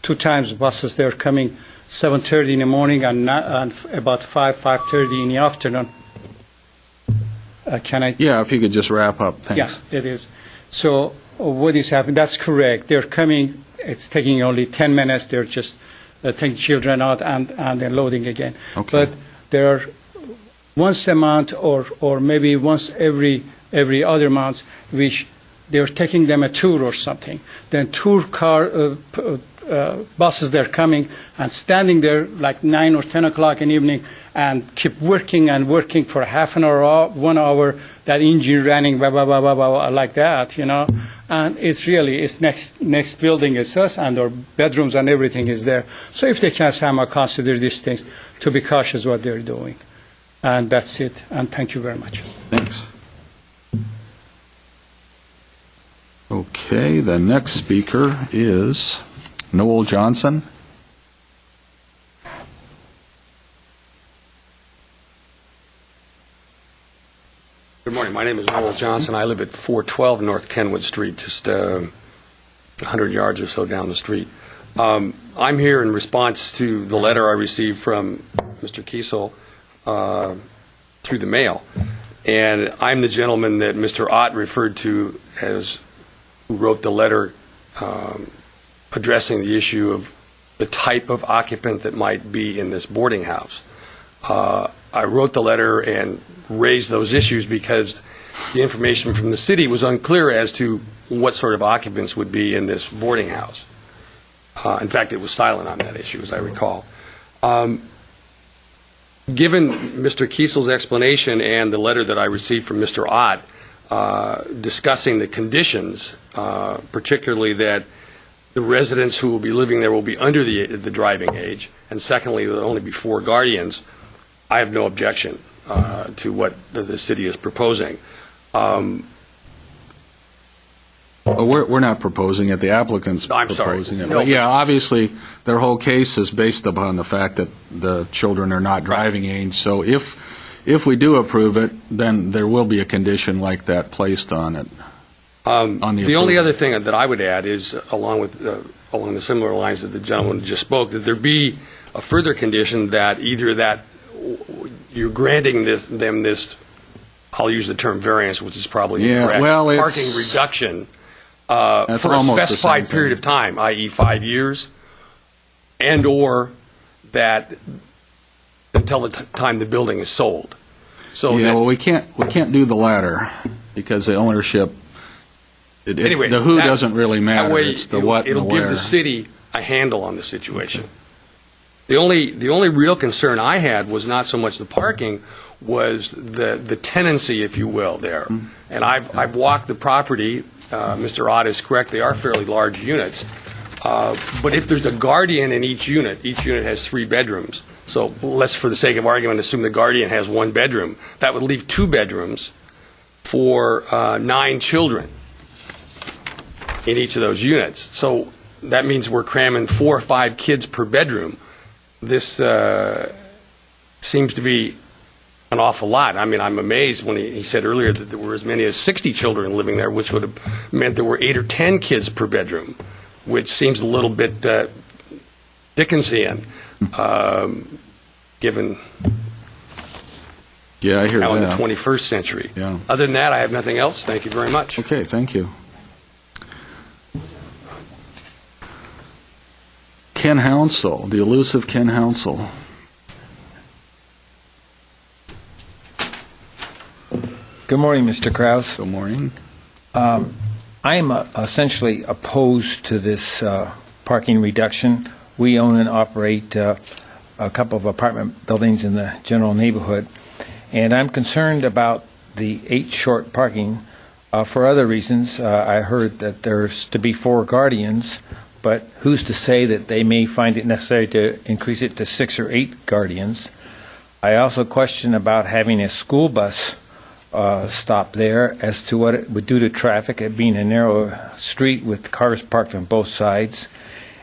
2 times buses. They're coming 7:30 in the morning and about 5:30 in the afternoon. Can I? Yeah, if you could just wrap up, thanks. Yeah, it is. So what is happening? That's correct. They're coming. It's taking only 10 minutes. They're just taking children out and then loading again. Okay. But there are once a month or maybe once every other month, which they're taking them a tour or something. Then tour buses, they're coming and standing there like 9 or 10 o'clock in the evening and keep working and working for half an hour, 1 hour, that engine running, blah, blah, blah, blah, blah, like that, you know. And it's next building is us, and our bedrooms and everything is there. So if they can somehow consider these things, to be cautious what they're doing. And that's it. And thank you very much. Thanks. Okay, the next speaker is Noel Johnson. Good morning. My name is Noel Johnson. I live at 412 North Kenwood Street, just 100 yards or so down the street. I'm here in response to the letter I received from Mr. Kiesel through the mail. And I'm the gentleman that Mr. Ott referred to as who wrote the letter addressing the issue of the type of occupant that might be in this boarding house. I wrote the letter and raised those issues because the information from the city was unclear as to what sort of occupants would be in this boarding house. In fact, it was silent on that issue, as I recall. Given Mr. Kiesel's explanation and the letter that I received from Mr. Ott discussing the conditions, particularly that the residents who will be living there will be under the driving age, and secondly, there will only be 4 guardians, I have no objection to what the city is proposing. Well, we're not proposing it. The applicant's I'm sorry. proposing it. No, But yeah, obviously, their whole case is based upon the fact that the children are not driving age. So if we do approve it, then there will be a condition like that placed on it. The only other thing that I would add is, along the similar lines that the gentleman just spoke, that there be a further condition that either that you're granting them this, I'll use the term variance, which is probably incorrect, well, parking reduction for a specified period of time, i.e. 5 years, and or that until the time the building is sold. So yeah, well, we can't do the latter because the ownership. Anyway, the who doesn't really matter. That way, it's the what and the it'll where. give the city a handle on the situation. The only real concern I had was not so much the parking, was the tenancy, if you will, there. And I've walked the property. Mr. Ott is correct. They are fairly large units. But if there's a guardian in each unit has 3 bedrooms. So let's, for the sake of argument, assume the guardian has 1 bedroom. That would leave 2 bedrooms for 9 children in each of those units. So that means we're cramming 4 or 5 kids per bedroom. This seems to be an awful lot. I mean, I'm amazed when he said earlier that there were as many as 60 children living there, which would have meant there were 8 or 10 kids per bedroom, which seems a little bit Dickensian, given Yeah, I hear now in the that. 21st century. Yeah. Other than that, I have nothing else. Thank you very much. Okay, thank you. Ken Hounsell, the elusive Ken Hounsell. Good morning, Mr. Kraus. Good morning. I am essentially opposed to this parking reduction. We own and operate a couple of apartment buildings in the general neighborhood, and I'm concerned about the 8 short parking for other reasons. I heard that there's to be 4 guardians, but who's to say that they may find it necessary to increase it to 6 or 8 guardians? I also question about having a school bus stop there as to what it would do to traffic, it being a narrow street with cars parked on both sides.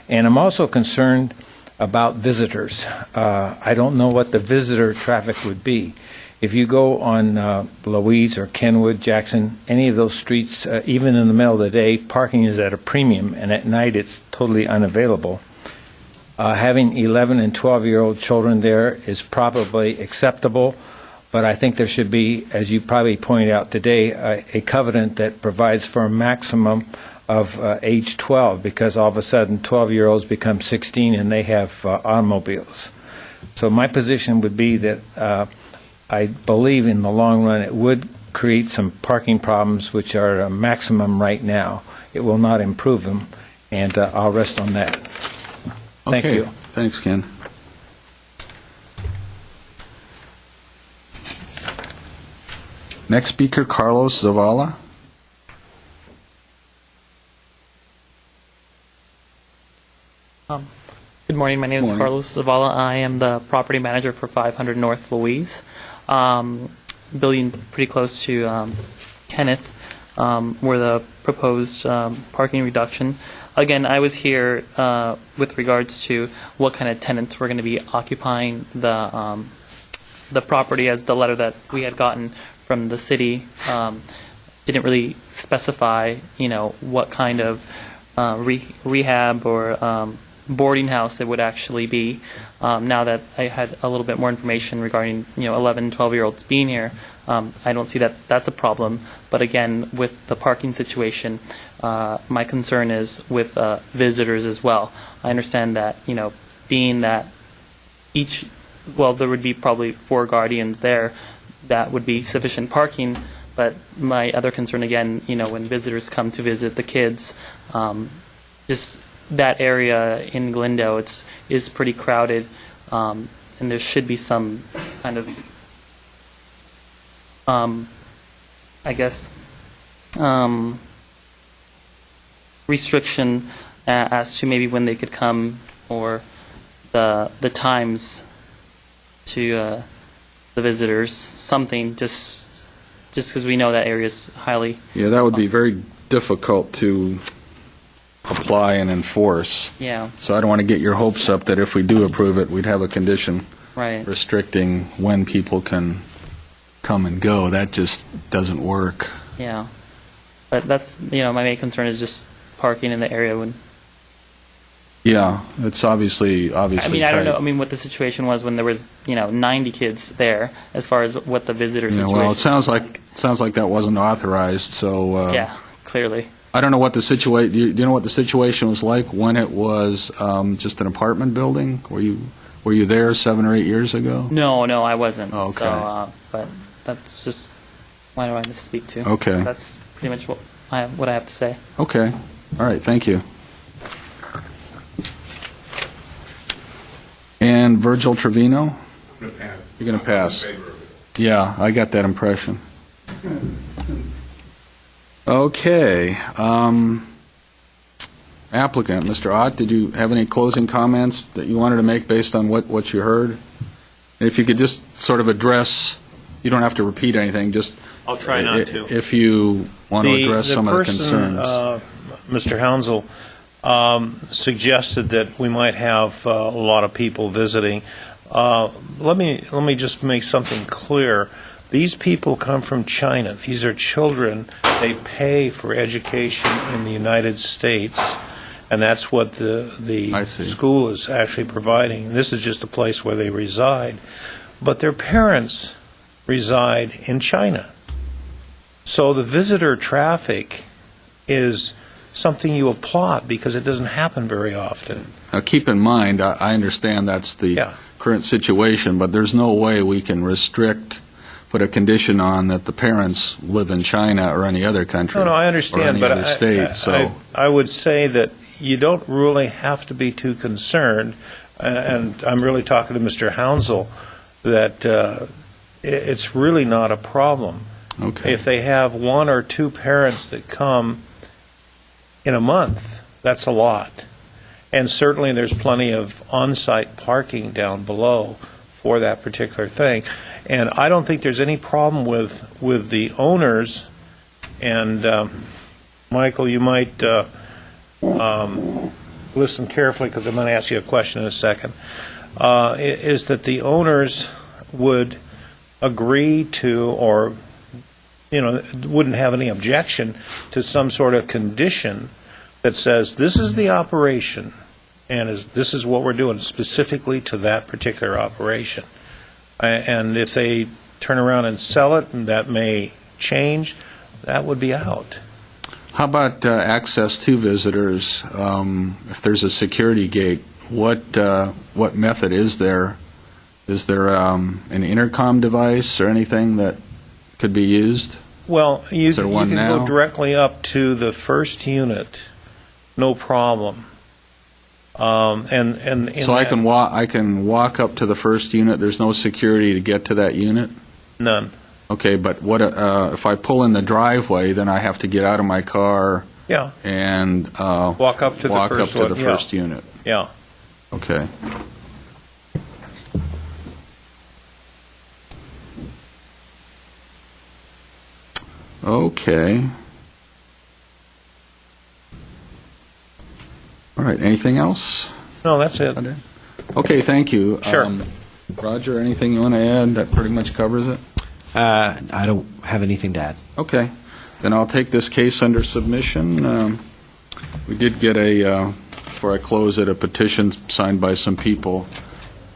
And I'm also concerned about visitors. I don't know what the visitor traffic would be. If you go on Louise or Kenwood, Jackson, any of those streets, even in the middle of the day, parking is at a premium, and at night it's totally unavailable. Having 11 and 12-year-old children there is probably acceptable, but I think there should be, as you probably pointed out today, a covenant that provides for a maximum of age 12, because all of a sudden 12-year-olds become 16 and they have automobiles. So my position would be that I believe in the long run it would create some parking problems which are at a maximum right now. It will not improve them, and I'll rest on that. Thank Okay, you. thanks, Ken. Next speaker, Carlos Zavala. Good morning. My name is Morning. Carlos Zavala. I am the property manager for 500 North Louise. Building pretty close to Kenneth, where the proposed parking reduction. Again, I was here with regards to what kind of tenants were going to be occupying the property, as the letter that we had gotten from the city didn't really specify, what kind of rehab or boarding house it would actually be. Now that I had a little bit more information regarding 11, 12-year-olds being here, I don't see that that's a problem. But again, with the parking situation, my concern is with visitors as well. I understand that being that there would be probably 4 guardians there, that would be sufficient parking. But my other concern, again, when visitors come to visit the kids, just that area in Glendale is pretty crowded, and there should be some kind of, restriction as to maybe when they could come, or the times to the visitors. Something, just because we know that area is highly. Yeah, that would be very difficult to apply and enforce. Yeah. So I don't want to get your hopes up that if we do approve it, we'd have a condition Right. restricting when people can come and go. That just doesn't work. Yeah. But that's, my main concern is just parking in the area when. Yeah, it's obviously I tight. don't know. What the situation was when there was, 90 kids there, as far as what the visitor Yeah, situation. well, it sounds like that wasn't authorized. So Yeah, clearly. I don't know what the situation. Do you know what the situation was like when it was just an apartment building? Were you there 7 or 8 years ago? No, I wasn't. Okay. So, but that's just what I wanted to speak to. Okay. That's pretty much what I have to say. Okay. All right. Thank you. And Virgil Trevino? You're going to pass. Yeah, I got that impression. Okay. Applicant, Mr. Ott, did you have any closing comments that you wanted to make based on what you heard? And if you could just sort of address, you don't have to repeat anything, just I'll try not to. if you want to address some of the concerns. Mr. Hounsel, suggested that we might have a lot of people visiting. Let me just make something clear. These people come from China. These are children. They pay for education in the United States, and that's what the school is actually providing. This is just a place where they reside. But their parents reside in China. So the visitor traffic is something you applaud because it doesn't happen very often. Now, keep in mind, I understand that's the current situation, but there's no way we can put a condition on that the parents live in China or any other country. No, I understand, or any but other state. I would say that you don't really have to be too concerned, and I'm really talking to Mr. Hounsel, that it's really not a problem. Okay. If they have one or two parents that come in a month, that's a lot. And certainly there's plenty of on-site parking down below for that particular thing. And I don't think there's any problem with the owners. And Michael, you might listen carefully because I'm going to ask you a question in a second. Is that the owners would agree to, or wouldn't have any objection to some sort of condition that says this is the operation and this is what we're doing specifically to that particular operation. And if they turn around and sell it, and that may change, that would be out. How about access to visitors? If there's a security gate, what method is there? Is there an intercom device or anything that could be used? Well, you can now? go directly up to the first unit, no problem. So I can walk up to the first unit. There's no security to get to that unit. None. Okay, but what if I pull in the driveway? Then I have to get out of my car. Yeah. And walk up to the first unit. Yeah. Okay. Okay. All right. Anything else? No, that's it. Okay. Thank you. Sure. Roger, anything you want to add? That pretty much covers it. I don't have anything to add. Okay. Then I'll take this case under submission. We did get before I close it, a petition signed by some people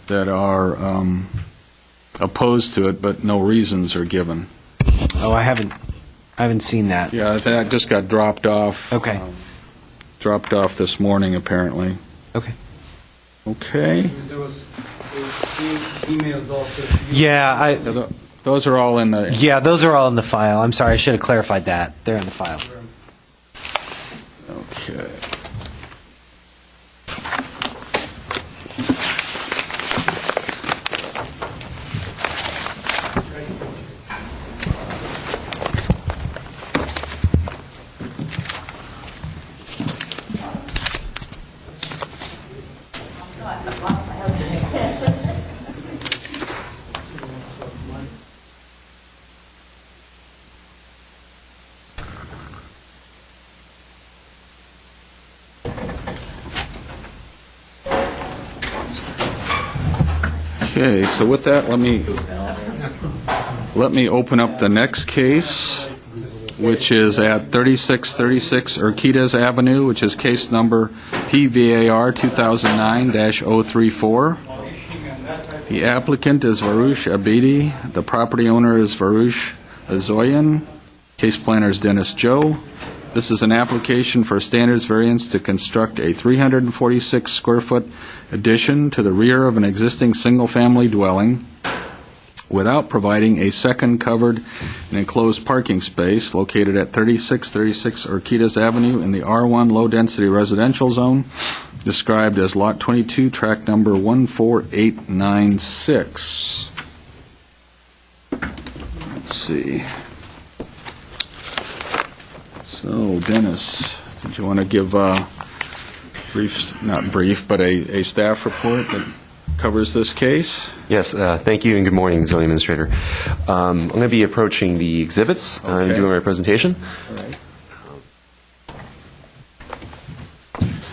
that are opposed to it, but no reasons are given. Oh, I haven't seen that. Yeah, that just got dropped off. Okay. Dropped off this morning, apparently. Okay. Okay. There was emails also. Yeah, those are all in the... Yeah, those are all in the file. I'm sorry, I should have clarified that. They're in the file. Okay. Okay, so with that, let me open up the next case, which is at 3636 Urquidez Avenue, which is case number PVAR 2009-034. The applicant is Varouche Abidi. The property owner is Varouche Azoyan. Case planner is Dennis Joe. This is an application for a standards variance to construct a 346-square-foot addition to the rear of an existing single-family dwelling without providing a second covered and enclosed parking space located at 3636 Urquidez Avenue in the R1 low-density residential zone, described as Lot 22, tract number 14896. see. So, Dennis, did you want to give a brief, not brief, but a staff report that covers this case? Yes, thank you and good morning, Zoning Administrator. I'm going to be approaching the exhibits and Okay. doing my presentation.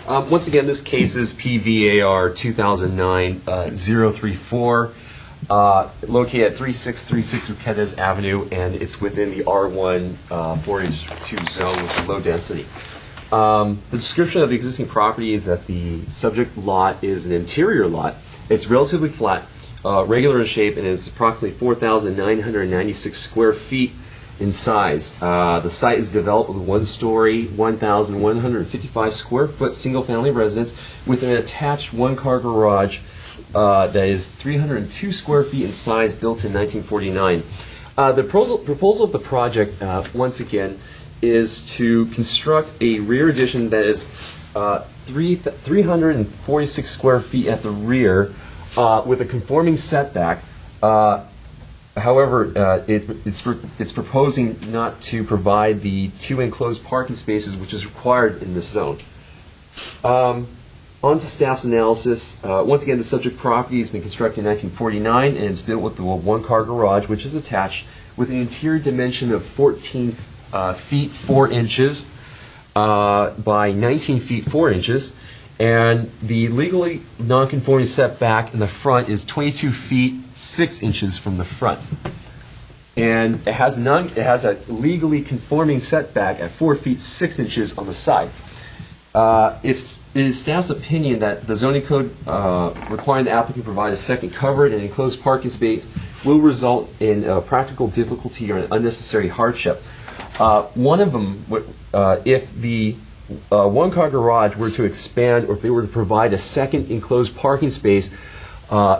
Once again, this case is PVAR 2009-034, located at 3636 Ruquetes Avenue, and it's within the R1 4H2 zone, which is low density. The description of the existing property is that the subject lot is an interior lot. It's relatively flat, regular in shape, and it's approximately 4,996 square feet in size. The site is developed with a one-story, 1,155 square foot single-family residence with an attached one-car garage that is 302 square feet in size, built in 1949. The proposal of the project, once again, is to construct a rear addition that is 346 square feet at the rear with a conforming setback. However, it's proposing not to provide the 2 enclosed parking spaces which is required in this zone. On to staff's analysis. Once again, the subject property has been constructed in 1949 and it's built with a one-car garage which is attached with an interior dimension of 14 feet 4 inches by 19 feet 4 inches. And the legally non-conforming setback in the front is 22 feet 6 inches from the front. And it has a legally conforming setback at 4 feet 6 inches on the side. It is staff's opinion that the zoning code requiring the applicant provide a second covered and enclosed parking space will result in practical difficulty or an unnecessary hardship. One of them, if the one-car garage were to expand, or if they were to provide a second enclosed parking space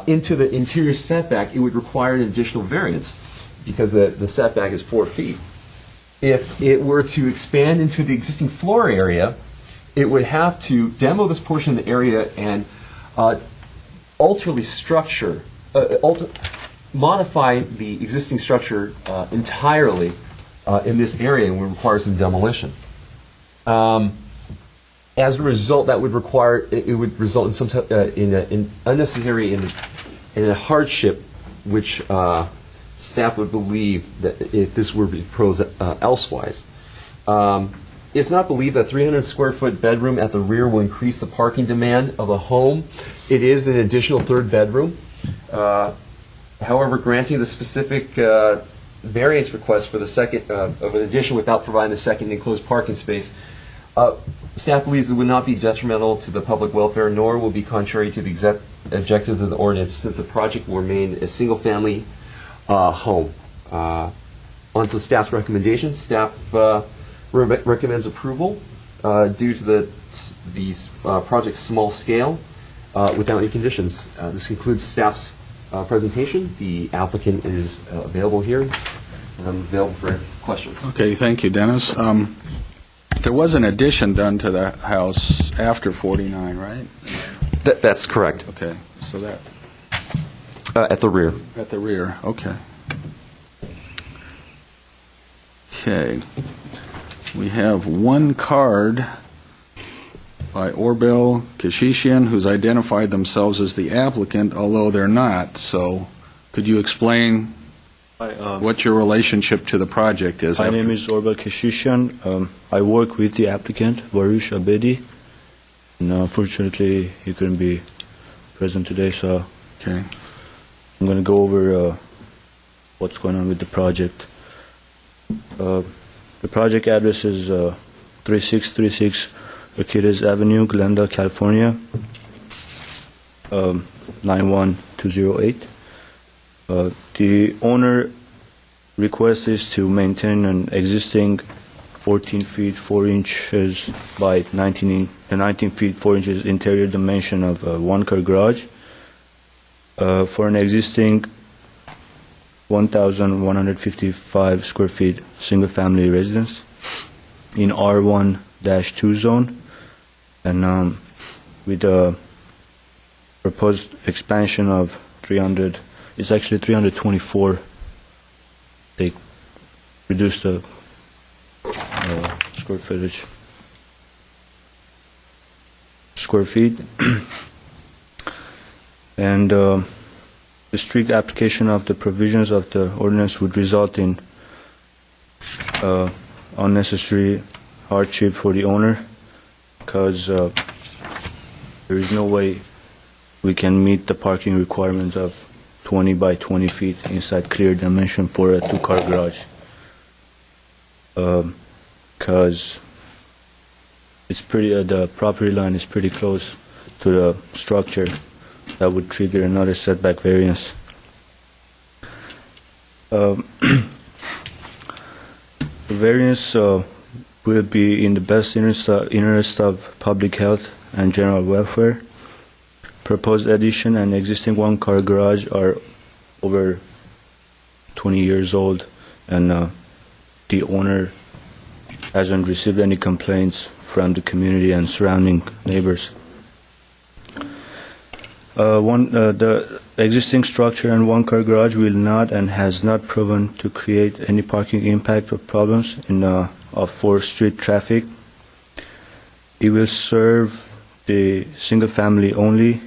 into the interior setback, it would require an additional variance because the setback is 4 feet. If it were to expand into the existing floor area, it would have to demo this portion of the area and modify the existing structure entirely in this area, and would require some demolition. As a result, it would result in some in unnecessary in a hardship, which staff would believe that if this were to be proposed elsewise. It's not believed that 300 square foot bedroom at the rear will increase the parking demand of the home. It is an additional third bedroom. However, granting the specific variance request for the second of an addition without providing the second enclosed parking space, staff believes it would not be detrimental to the public welfare, nor will be contrary to the objective of the ordinance, since the project will remain a single-family home. On to staff's recommendations. Staff recommends approval due to the project's small scale without any conditions. This concludes staff's presentation. The applicant is available here, and I'm available for questions. Okay, thank you, Dennis. There was an addition done to the house after 49, right? That's correct. Okay, so that, At the rear. at the rear, okay. Okay. We have one card by Orbel Kashishian, who's identified themselves as the applicant, although they're not. So could you explain what your relationship to the project is? My name is Orbel Kashishian. I work with the applicant, Varush Abedi. And unfortunately, he couldn't be present today, so Okay. I'm going to go over what's going on with the project. The project address is 3636 Urquidez Avenue, Glendale, California, 91208. The owner request is to maintain an existing 14 feet 4 inches by 19 feet 4 inches interior dimension of a one-car garage for an existing 1,155 square feet single-family residence in R1-2 zone, and with a proposed expansion of 300, it's actually 324. They reduce the square feet. And the strict application of the provisions of the ordinance would result in unnecessary hardship for the owner, because there is no way we can meet the parking requirement of 20 by 20 feet inside clear dimension for a two-car garage, because it's pretty the property line is pretty close to the structure. That would trigger another setback variance. The variance will be in the best interest of public health and general welfare. Proposed addition and existing one-car garage are over 20 years old, and the owner hasn't received any complaints from the community and surrounding neighbors. The existing structure and one-car garage will not and has not proven to create any parking impact or problems for street traffic. It will serve the single family only.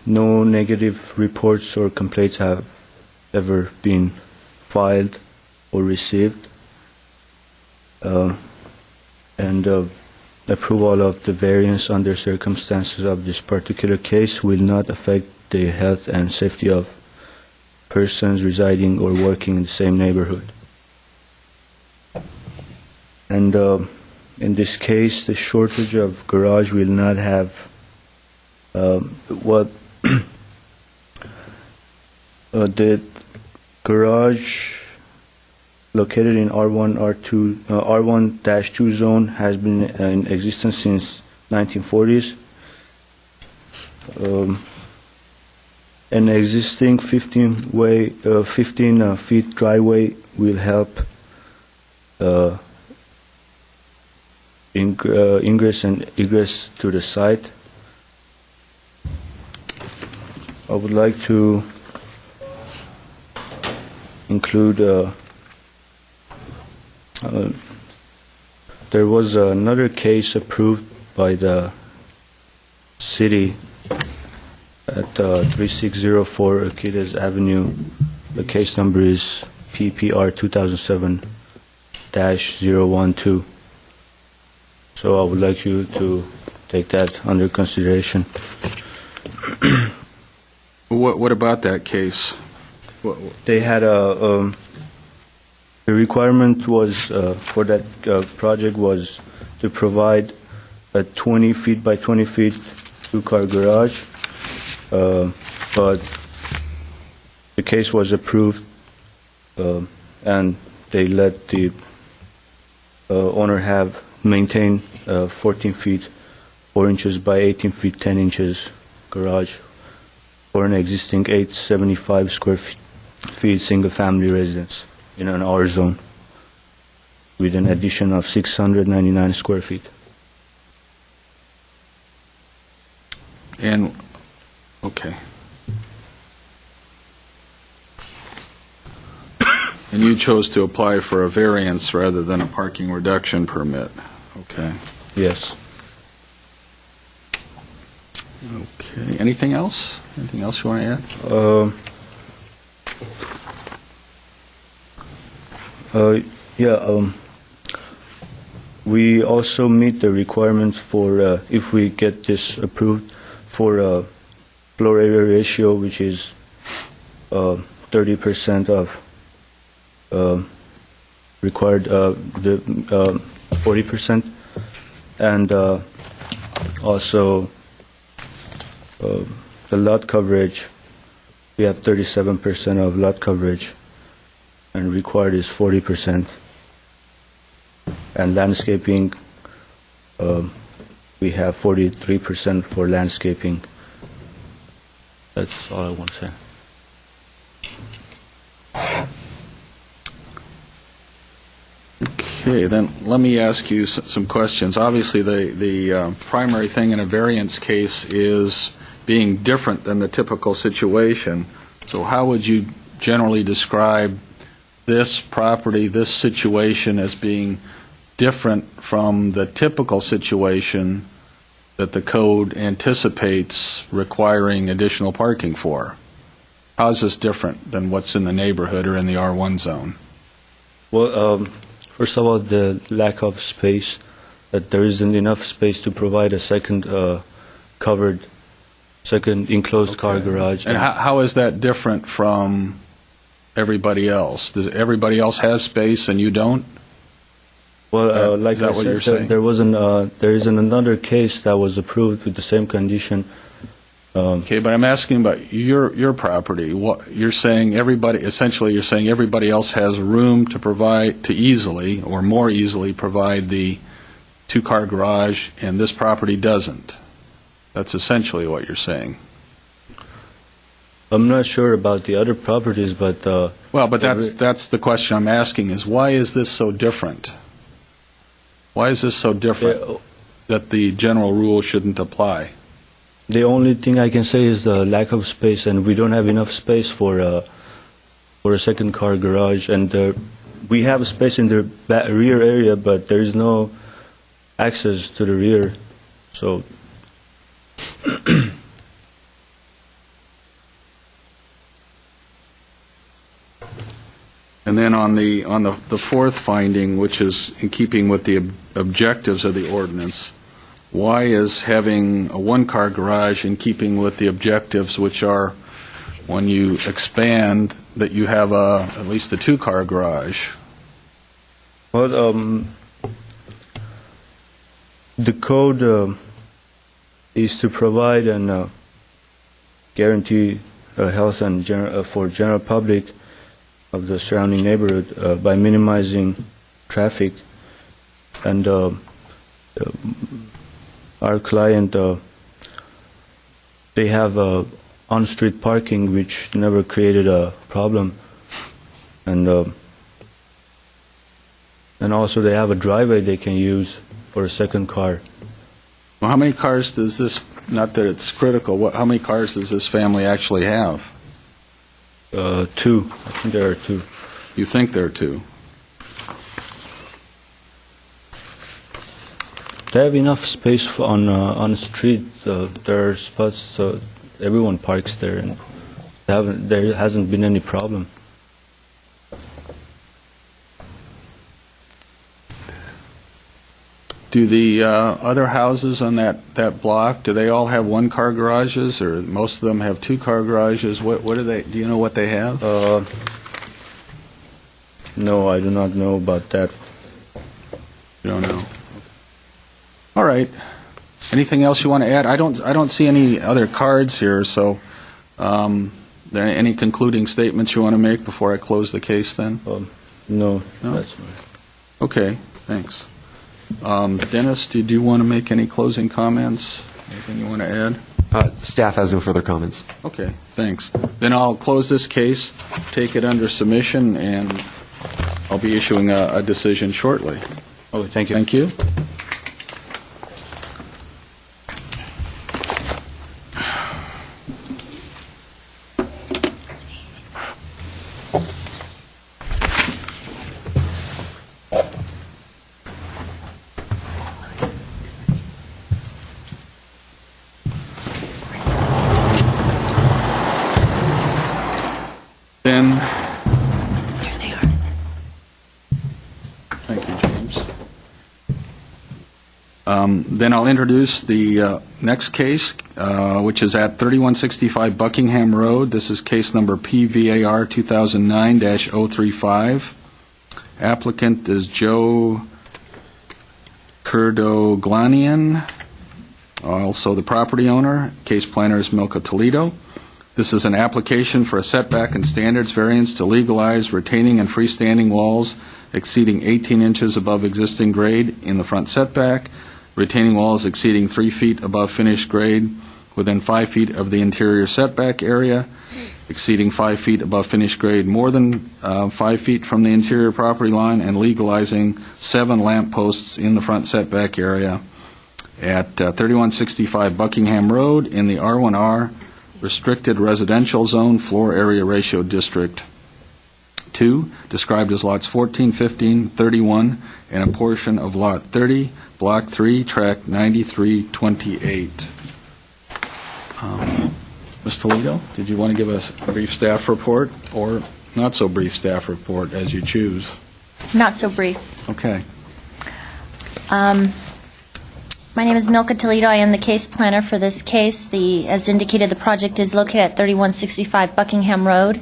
No negative reports or complaints have ever been filed or received. And approval of the variance under circumstances of this particular case will not affect the health and safety of persons residing or working in the same neighborhood. And in this case, the shortage of garage will not have the garage located in R1-2 zone has been in existence since 1940s. An existing 15 feet driveway will help ingress and egress to the site. I would like to include there was another case approved by the city at 3604 Aquiles Avenue. The case number is PPR 2007-012. So I would like you to take that under consideration. What about that case? They had the requirement was for that project was to provide a 20 feet by 20 feet two-car garage, but the case was approved, and they let the owner have maintain 14 feet 4 inches by 18 feet 10 inches garage for an existing 875 square feet single-family residence in an R zone with an addition of 699 square feet. And, okay. And you chose to apply for a variance rather than a parking reduction permit. Okay. Yes. Okay. Anything else? Anything else you want to add? We also meet the requirements for, if we get this approved, for a floor area ratio, which is 30% of required, the 40%, and also the lot coverage. We have 37% of lot coverage, and required is 40%. And landscaping, we have 43% for landscaping. That's all I want to say. Okay, then let me ask you some questions. Obviously, the primary thing in a variance case is being different than the typical situation. So how would you generally describe this property, this situation as being different from the typical situation that the code anticipates requiring additional parking for. How is this different than what's in the neighborhood or in the R1 zone? Well, first of all, the lack of space, that there isn't enough space to provide a second second enclosed car garage. And how is that different from everybody else? Does everybody else has space and you don't? Well, like is that I what said, you're saying? there is another case that was approved with the same condition. Okay, but I'm asking about your property. What you're saying, essentially you're saying everybody else has room to provide, to easily or more easily provide the two-car garage, and this property doesn't. That's essentially what you're saying. I'm not sure about the other properties, but that's the question I'm asking: is why is this so different? Why is this so different that the general rule shouldn't apply? The only thing I can say is the lack of space, and we don't have enough space for a second car garage. And we have space in the rear area, but there is no access to the rear. So, and then on the fourth finding, which is in keeping with the objectives of the ordinance, why is having a one-car garage in keeping with the objectives, which are when you expand that you have at least a two-car garage? well, the code is to provide and guarantee health and for general public of the surrounding neighborhood by minimizing traffic, and our client, they have on-street parking, which never created a problem, and also they have a driveway they can use for a second car. Well, how many cars does this, not that it's critical, how many cars does this family actually have? Two. I think there are two. You think there are two? They have enough space on the street. There are spots, so everyone parks there, and there hasn't been any problem. Do the other houses on that block, do they all have one-car garages, or most of them have two-car garages? What do they? Do you know what they have? No, I do not know about that. You don't know. All right. Anything else you want to add? I don't see any other cards here. So, there any concluding statements you want to make before I close the case? Then. No, No? that's fine. Okay. Thanks. Dennis, did you want to make any closing comments? Anything you want to add? Staff has no further comments. Okay, thanks. Then I'll close this case, take it under submission, and I'll be issuing a decision shortly. Oh, thank you. Thank you. Then, There they are. thank you, James. Then I'll introduce the next case, which is at 3165 Buckingham Road. This is case number PVAR 2009-035. Applicant is Joe Kurdoglanian, also the property owner. Case planner is Milka Toledo. This is an application for a setback and standards variance to legalize retaining and freestanding walls exceeding 18 inches above existing grade in the front setback, retaining walls exceeding 3 feet above finished grade within 5 feet of the interior setback area, exceeding 5 feet above finished grade more than 5 feet from the interior property line, and legalizing 7 lamp posts in the front setback area at 3165 Buckingham Road in the R1R Restricted Residential Zone Floor Area Ratio District. 2, described as lots 14, 15, 31, and a portion of Lot 30, Block 3, Tract 9328. Ms. Toledo, did you want to give us a brief staff report, or not so brief staff report, as you choose? Not so brief. Okay. My name is Milka Toledo. I am the case planner for this case. As indicated, the project is located at 3165 Buckingham Road.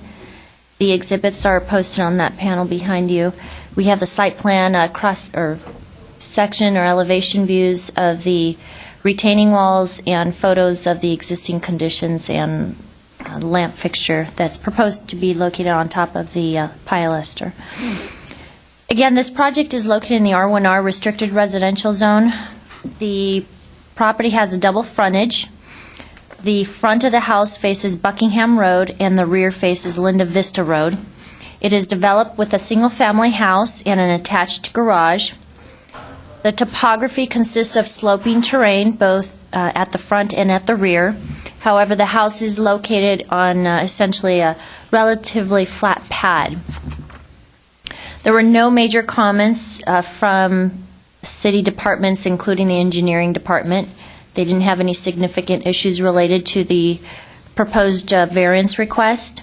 The exhibits are posted on that panel behind you. We have the site plan section or elevation views of the retaining walls and photos of the existing conditions and lamp fixture that's proposed to be located on top of the pilaster. Again, this project is located in the R1R restricted residential zone. The property has a double frontage. The front of the house faces Buckingham Road and the rear faces Linda Vista Road. It is developed with a single-family house and an attached garage. The topography consists of sloping terrain both at the front and at the rear. However, the house is located on essentially a relatively flat pad. There were no major comments from city departments, including the engineering department. They didn't have any significant issues related to the proposed variance request.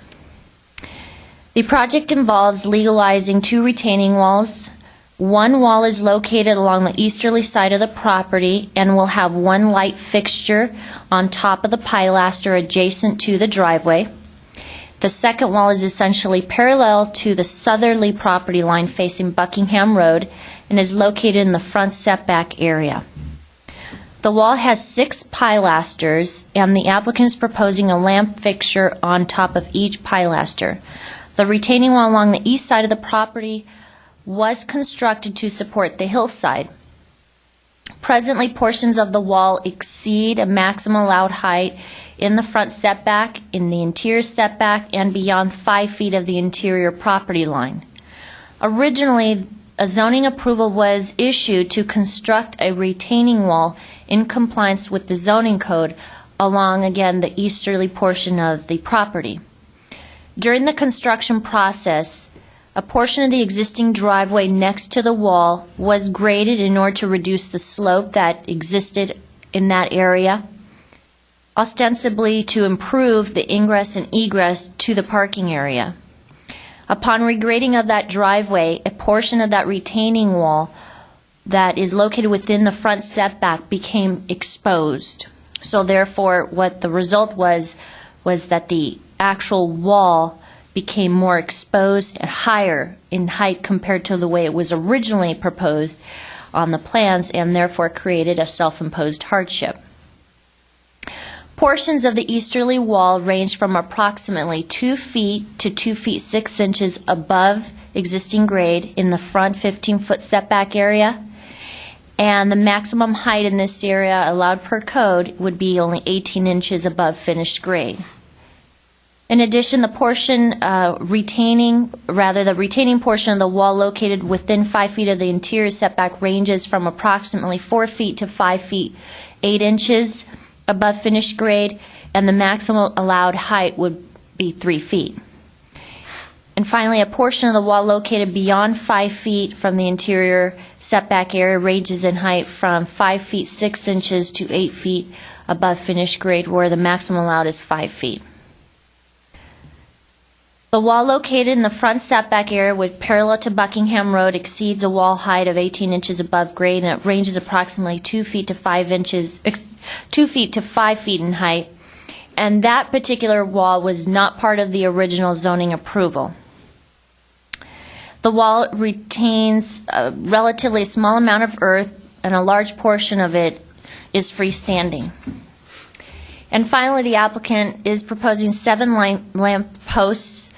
The project involves legalizing 2 retaining walls. One wall is located along the easterly side of the property and will have 1 light fixture on top of the pilaster adjacent to the driveway. The second wall is essentially parallel to the southerly property line facing Buckingham Road and is located in the front setback area. The wall has 6 pilasters, and the applicant is proposing a lamp fixture on top of each pilaster. The retaining wall along the east side of the property was constructed to support the hillside. Presently, portions of the wall exceed a maximum allowed height in the front setback, in the interior setback, and beyond 5 feet of the interior property line. Originally, a zoning approval was issued to construct a retaining wall in compliance with the zoning code along, again, the easterly portion of the property. During the construction process, a portion of the existing driveway next to the wall was graded in order to reduce the slope that existed in that area, ostensibly to improve the ingress and egress to the parking area. Upon regrading of that driveway, a portion of that retaining wall that is located within the front setback became exposed. So therefore, what the result was that the actual wall became more exposed and higher in height compared to the way it was originally proposed on the plans, and therefore created a self-imposed hardship. Portions of the easterly wall range from approximately 2 feet to 2 feet 6 inches above existing grade in the front 15-foot setback area, and the maximum height in this area allowed per code would be only 18 inches above finished grade. In addition, the retaining portion of the wall located within 5 feet of the interior setback ranges from approximately 4 feet to 5 feet 8 inches above finished grade, and the maximum allowed height would be 3 feet. And finally, a portion of the wall located beyond 5 feet from the interior setback area ranges in height from 5 feet 6 inches to 8 feet above finished grade, where the maximum allowed is 5 feet. The wall located in the front setback area with parallel to Buckingham Road exceeds a wall height of 18 inches above grade, and it ranges approximately 2 feet to 5 feet in height. And that particular wall was not part of the original zoning approval. The wall retains a relatively small amount of earth, and a large portion of it is freestanding. And finally, the applicant is proposing 7 lamp posts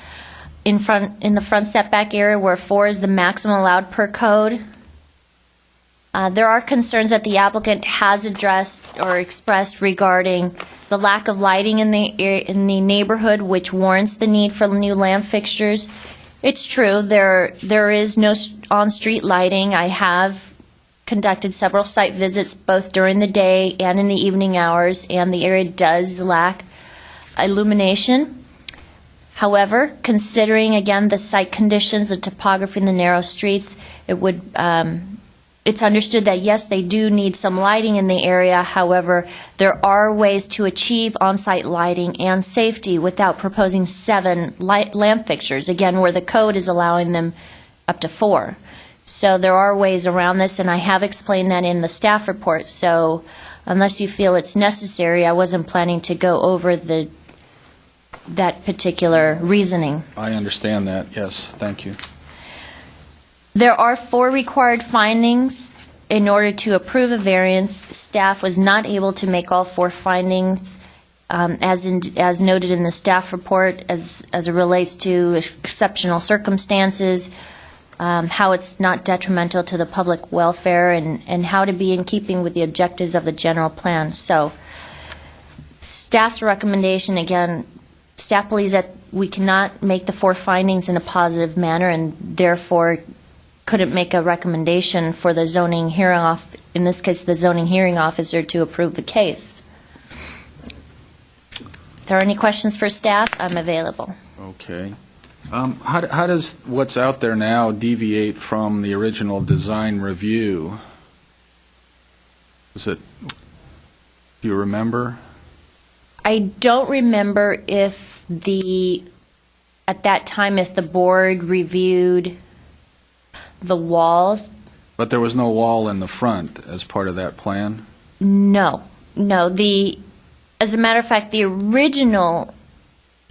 in the front setback area, where 4 is the maximum allowed per code. There are concerns that the applicant has addressed or expressed regarding the lack of lighting in the neighborhood, which warrants the need for new lamp fixtures. It's true, there is no on-street lighting. I have conducted several site visits both during the day and in the evening hours, and the area does lack illumination. However, considering, again, the site conditions, the topography, and the narrow streets, it's understood that, yes, they do need some lighting in the area. However, there are ways to achieve on-site lighting and safety without proposing 7 lamp fixtures, again, where the code is allowing them up to 4. So there are ways around this, and I have explained that in the staff report. So unless you feel it's necessary, I wasn't planning to go over that particular reasoning. I understand that, yes, thank you. There are 4 required findings in order to approve a variance. Staff was not able to make all 4 findings, as noted in the staff report, as it relates to exceptional circumstances, how it's not detrimental to the public welfare, and how to be in keeping with the objectives of the general plan. So staff's recommendation, again, staff believes that we cannot make the 4 findings in a positive manner, and therefore couldn't make a recommendation for the zoning hearing in this case, the zoning hearing officer, to approve the case. If there are any questions for staff, I'm available. Okay. How does what's out there now deviate from the original design review? Do you remember? I don't remember if at that time, if the board reviewed the walls. But there was no wall in the front as part of that plan? No. As a matter of fact, the original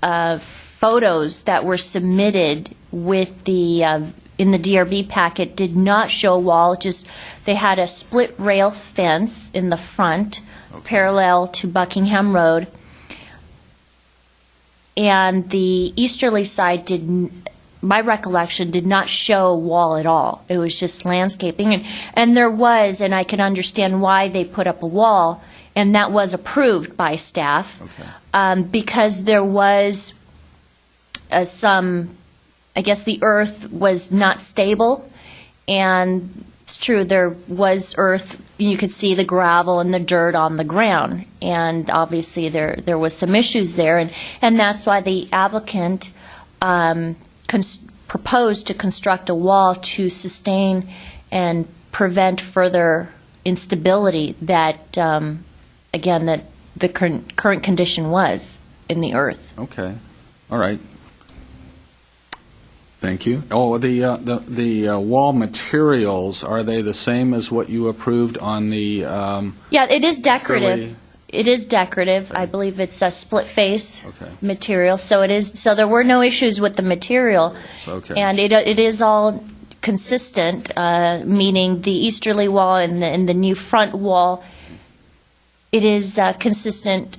photos that were submitted with in the DRB packet did not show a wall. Just they had a split rail fence in the front, parallel to Buckingham Road, and the easterly side my recollection, did not show a wall at all. It was just landscaping. And there was, and I can understand why they put up a wall, and that was approved by staff, because there was I guess the earth was not stable, and it's true, there was earth, you could see the gravel and the dirt on the ground, and obviously there was some issues there, and that's why the applicant proposed to construct a wall to sustain and prevent further instability that, again, that the current condition was in the earth. Okay. All right. Thank you. Oh, the wall materials, are they the same as what you approved on the... Yeah, it is decorative. It is decorative. I believe it's a split face material. So it is. So there were no issues with the material, and it is all consistent. Meaning the easterly wall and the new front wall. It is consistent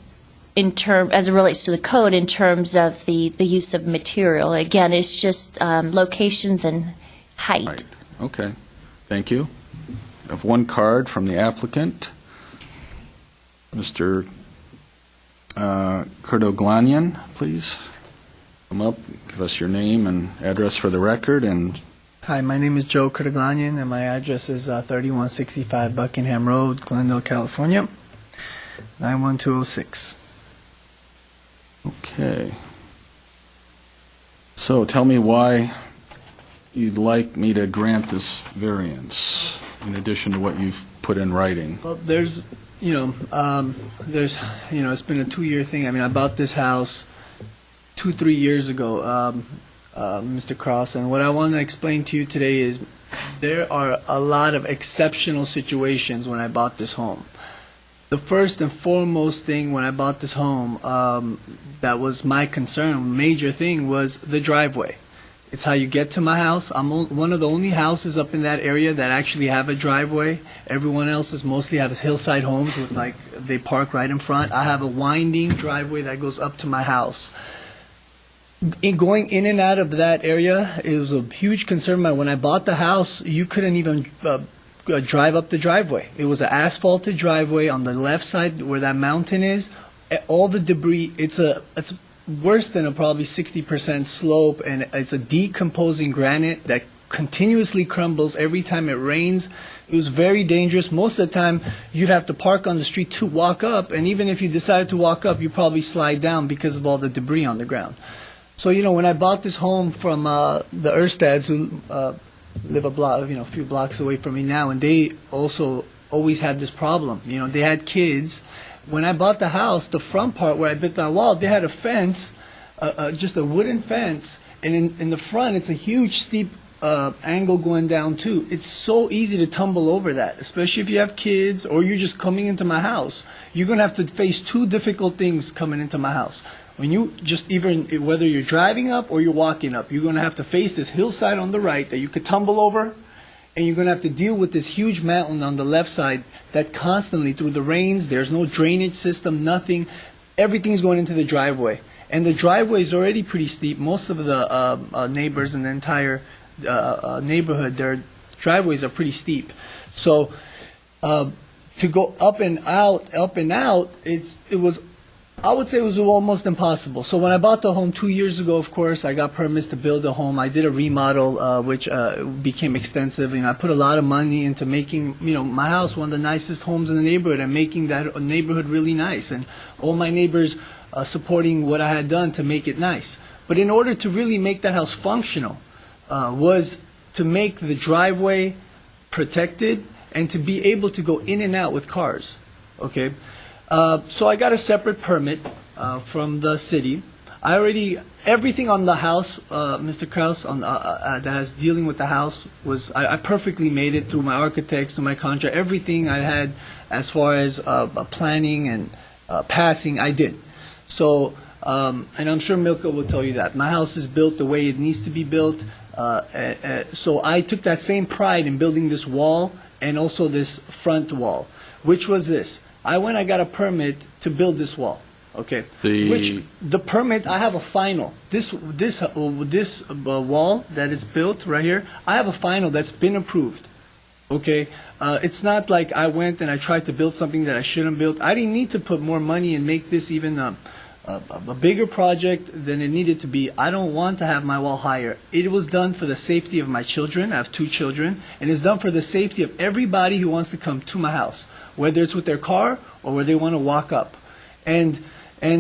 as it relates to the code in terms of the use of material. Again, it's just locations and height. Right. Okay. Thank you. I have one card from the applicant. Mr. Kurdoglanian, please come up, give us your name and address for the record. Hi, my name is Joe Kurdoglanian, and my address is 3165 Buckingham Road, Glendale, California, 91206. Okay. So tell me why you'd like me to grant this variance, in addition to what you've put in writing. Well, it's been a 2-year thing. I mean, I bought this house 2-3 years ago, Mr. Cross, and what I want to explain to you today is there are a lot of exceptional situations when I bought this home. The first and foremost thing when I bought this home that was my concern, major thing, was the driveway. It's how you get to my house. I'm one of the only houses up in that area that actually have a driveway. Everyone else is mostly have hillside homes with they park right in front. I have a winding driveway that goes up to my house. Going in and out of that area, it was a huge concern. When I bought the house, you couldn't even drive up the driveway. It was an asphalted driveway on the left side where that mountain is. All the debris, it's worse than a probably 60% slope, and it's a decomposing granite that continuously crumbles every time it rains. It was very dangerous. Most of the time, you'd have to park on the street to walk up, and even if you decided to walk up, you probably slide down because of all the debris on the ground. So, when I bought this home from the Erstads, who live a few blocks away from me now, and they also always had this problem. They had kids. When I bought the house, the front part where I built that wall, they had a fence, just a wooden fence, and in the front, it's a huge steep angle going down too. It's so easy to tumble over that, especially if you have kids or you're just coming into my house. You're going to have to face two difficult things coming into my house. When you just, even whether you're driving up or you're walking up, you're going to have to face this hillside on the right that you could tumble over, and you're going to have to deal with this huge mountain on the left side that constantly, through the rains, there's no drainage system, nothing. Everything's going into the driveway. And the driveway is already pretty steep. Most of the neighbors in the entire neighborhood, their driveways are pretty steep. So to go up and out, I would say it was almost impossible. So when I bought the home 2 years ago, of course, I got permits to build a home. I did a remodel, which became extensive. I put a lot of money into making, my house one of the nicest homes in the neighborhood and making that neighborhood really nice. And all my neighbors supporting what I had done to make it nice. But in order to really make that house functional, was to make the driveway protected and to be able to go in and out with cars. Okay? So I got a separate permit from the city. Everything on the house, Mr. Kraus, that is dealing with the house, I perfectly made it through my architects, through my contract. Everything I had as far as planning and passing, I did. So, and I'm sure Milka will tell you that. My house is built the way it needs to be built. So I took that same pride in building this wall and also this front wall, which was this. I got a permit to build this wall. Okay. The permit, I have a final. This wall that is built right here, I have a final that's been approved. Okay. It's not like I went and I tried to build something that I shouldn't build. I didn't need to put more money and make this even a bigger project than it needed to be. I don't want to have my wall higher. It was done for the safety of my children. I have 2 children. And it's done for the safety of everybody who wants to come to my house, whether it's with their car or where they want to walk up. And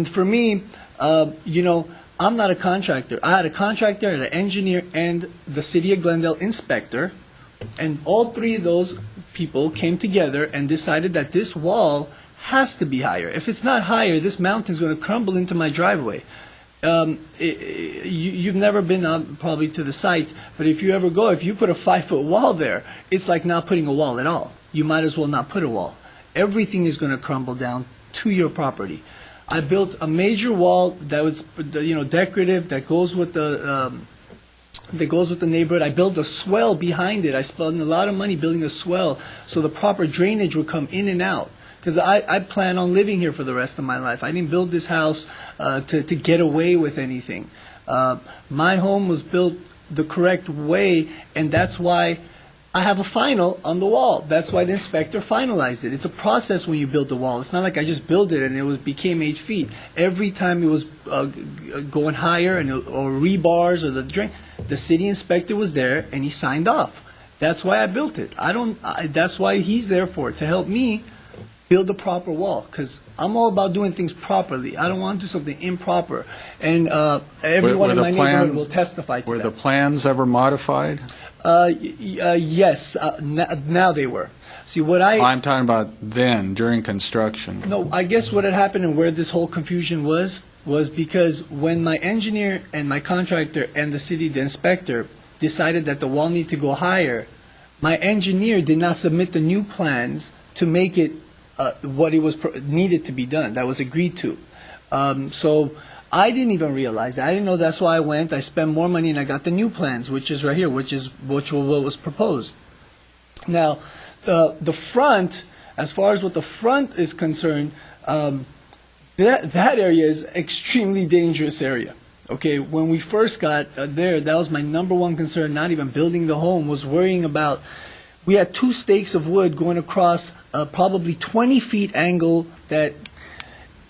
for me, I'm not a contractor. I had a contractor, I had an engineer, and the City of Glendale inspector. And all 3 of those people came together and decided that this wall has to be higher. If it's not higher, this mountain is going to crumble into my driveway. You've never been probably to the site, but if you ever go, if you put a 5-foot wall there, it's like not putting a wall at all. You might as well not put a wall. Everything is going to crumble down to your property. I built a major wall that was, decorative, that goes with the neighborhood. I built a swell behind it. I spent a lot of money building a swell so the proper drainage would come in and out. Because I plan on living here for the rest of my life. I didn't build this house to get away with anything. My home was built the correct way, and that's why I have a final on the wall. That's why the inspector finalized it. It's a process when you build the wall. It's not like I just built it and it became 8 feet. Every time it was going higher or rebars or the drain, the city inspector was there and he signed off. That's why I built it. That's why he's there for it, to help me build a proper wall, because I'm all about doing things properly. I don't want to do something improper. And everyone in my neighborhood will testify to that. Were the plans ever modified? Yes. Now they were. See, I'm talking about then, during construction. No, I guess what had happened and where this whole confusion was because when my engineer and my contractor and the inspector, decided that the wall needed to go higher, my engineer did not submit the new plans to make it what it was needed to be done. That was agreed to. So I didn't even realize that. I didn't know. That's why I went. I spent more money and I got the new plans, which is right here, which what was proposed. Now, the front, as far as what the front is concerned, that area is extremely dangerous area. Okay, when we first got there, that was my number one concern. Not even building the home, was worrying about. We had 2 stakes of wood going across probably 20 feet angle. That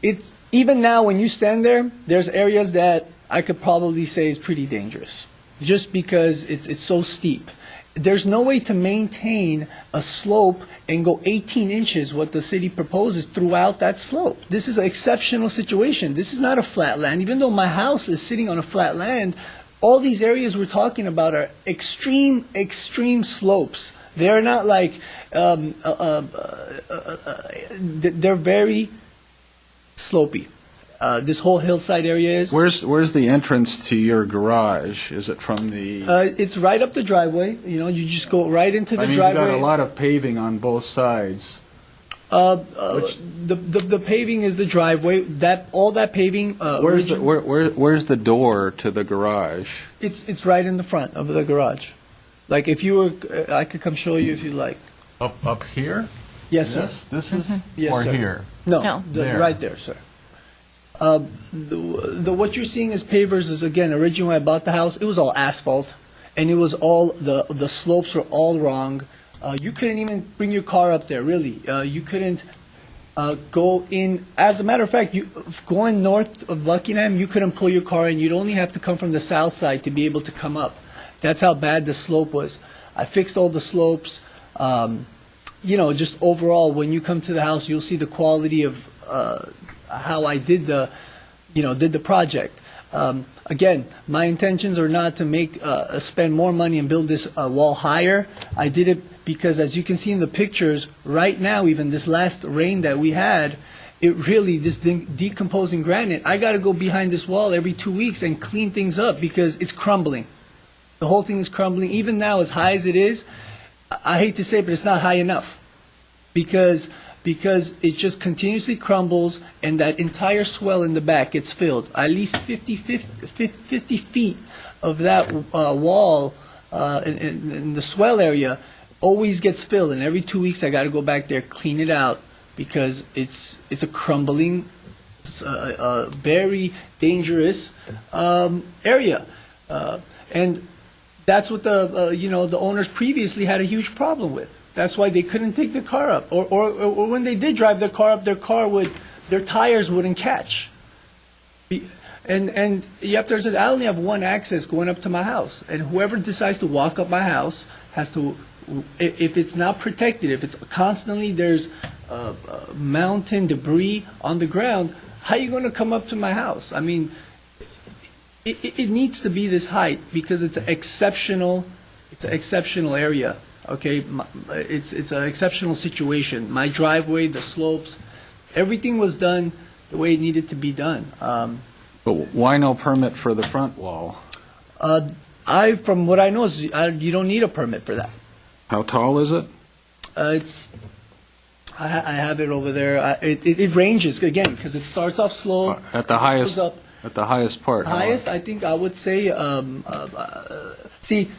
it's even now when you stand there, there's areas that I could probably say is pretty dangerous, just because it's so steep. there's no way to maintain a slope and go 18 inches, what the city proposes, throughout that slope. This is an exceptional situation. This is not a flat land. Even though my house is sitting on a flat land, all these areas we're talking about are extreme, extreme slopes. They're not like, they're very slopey. This whole hillside area is. Where's the entrance to your garage? Is it from the? It's right up the driveway. You know, you just go right into the I mean, driveway. you've got a lot of paving on both sides. The paving is the driveway. All that paving. Where's the door to the garage? It's right in the front of the garage. Like if you were, I could come show you if you like. Up here? Yes, sir. This is Yes, or sir. here? No. There. Right there, sir. What you're seeing as pavers is, again, originally when I bought the house, it was all asphalt, and it was all, the slopes were all wrong. You couldn't even bring your car up there, really. You couldn't go in. As a matter of fact, going north of Buckingham, you couldn't pull your car in. You'd only have to come from the south side to be able to come up. That's how bad the slope was. I fixed all the slopes. You know, just overall, when you come to the house, you'll see the quality of how I did the project. Again, my intentions are not to spend more money and build this wall higher. I did it because, as you can see in the pictures, right now, even this last rain that we had, this decomposing granite, I got to go behind this wall every 2 weeks and clean things up because it's crumbling. The whole thing is crumbling. Even now, as high as it is, I hate to say it, but it's not high enough because it just continuously crumbles, and that entire swell in the back gets filled. At least 50 feet of that wall in the swell area always gets filled, and every 2 weeks I got to go back there, clean it out, because it's a crumbling, very dangerous area. And that's what the owners previously had a huge problem with. That's why they couldn't take their car up, or when they did drive their car up, their tires wouldn't catch. And you have to understand, I only have one access going up to my house, and whoever decides to walk up my house has to, if it's not protected, if it's constantly there's mountain debris on the ground, how are you going to come up to my house? I mean, it needs to be this height because it's an exceptional area. Okay, it's an exceptional situation. My driveway, the slopes, everything was done the way it needed to be done. But why no permit for the front wall? From what I know, is you don't need a permit for that. How tall is it? I have it over there. It ranges again because it starts off slow. At the highest. Goes up. At the highest part. Highest, I think I would say. See,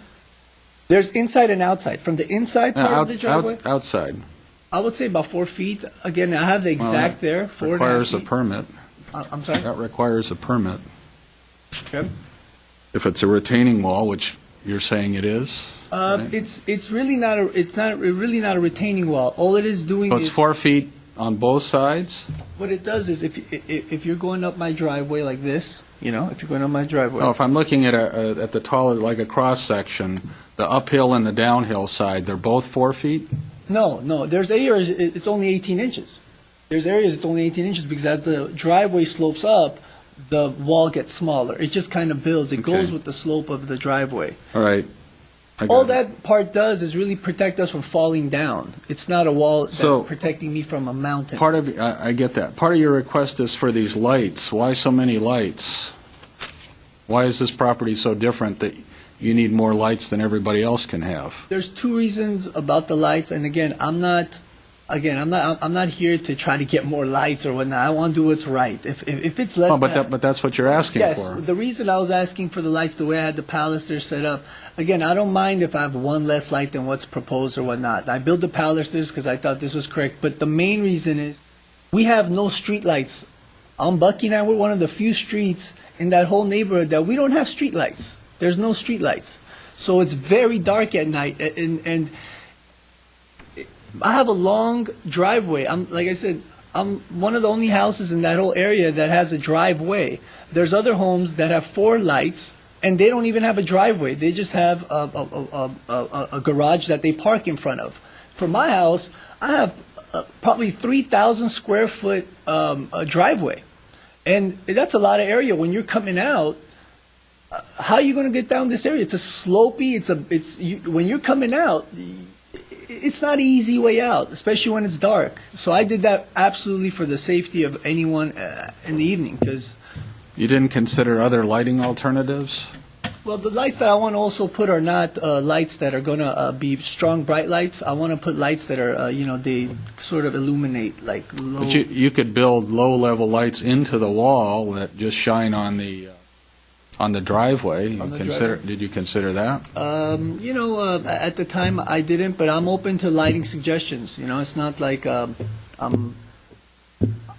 there's inside and outside. From the inside part of the driveway, outside. I would say about 4 feet. Again, I have the exact there. 4.5 requires a feet. permit. I'm sorry. That requires a permit. Okay. If it's a retaining wall, which you're saying it is. Right? It's really not a retaining wall. All it is doing So it's is 4 feet on both sides. what it does is if you're going up my driveway like this, if you're going up my driveway. Oh, if I'm looking at the tall, like a cross section, the uphill and the downhill side, they're both 4 feet. No. There's areas it's only 18 inches. There's areas it's only 18 inches because as the driveway slopes up, the wall gets smaller. It just kind of builds. It goes with the slope of the driveway. All right. All that part does is really protect us from falling down. It's not a wall that's protecting me from a mountain. I get that. Part of your request is for these lights. Why so many lights? Why is this property so different that you need more lights than everybody else can have? There's two reasons about the lights, and again, I'm not here to try to get more lights or whatnot. I want to do what's right. If it's less, but that's what you're asking for. Yes, the reason I was asking for the lights the way I had the pilasters set up. Again, I don't mind if I have one less light than what's proposed or whatnot. I built the pilasters because I thought this was correct. But the main reason is we have no street lights. On Buckingham, we're one of the few streets in that whole neighborhood that we don't have street lights. There's no street lights. So it's very dark at night. And I have a long driveway. Like I said, I'm one of the only houses in that whole area that has a driveway. There's other homes that have 4 lights and they don't even have a driveway. They just have a garage that they park in front of. For my house, I have probably 3,000 square foot driveway, and that's a lot of area. When you're coming out, how are you going to get down this area? It's a slopey. When you're coming out, it's not an easy way out, especially when it's dark. So I did that absolutely for the safety of anyone in the evening. Because You didn't consider other lighting alternatives? well, the lights that I want to also put are not lights that are going to be strong, bright lights. I want to put lights that are, they sort of illuminate like low. But you could build low-level lights into the wall that just shine on the driveway. On the driveway. Did you consider that? At the time I didn't, but I'm open to lighting suggestions. It's not like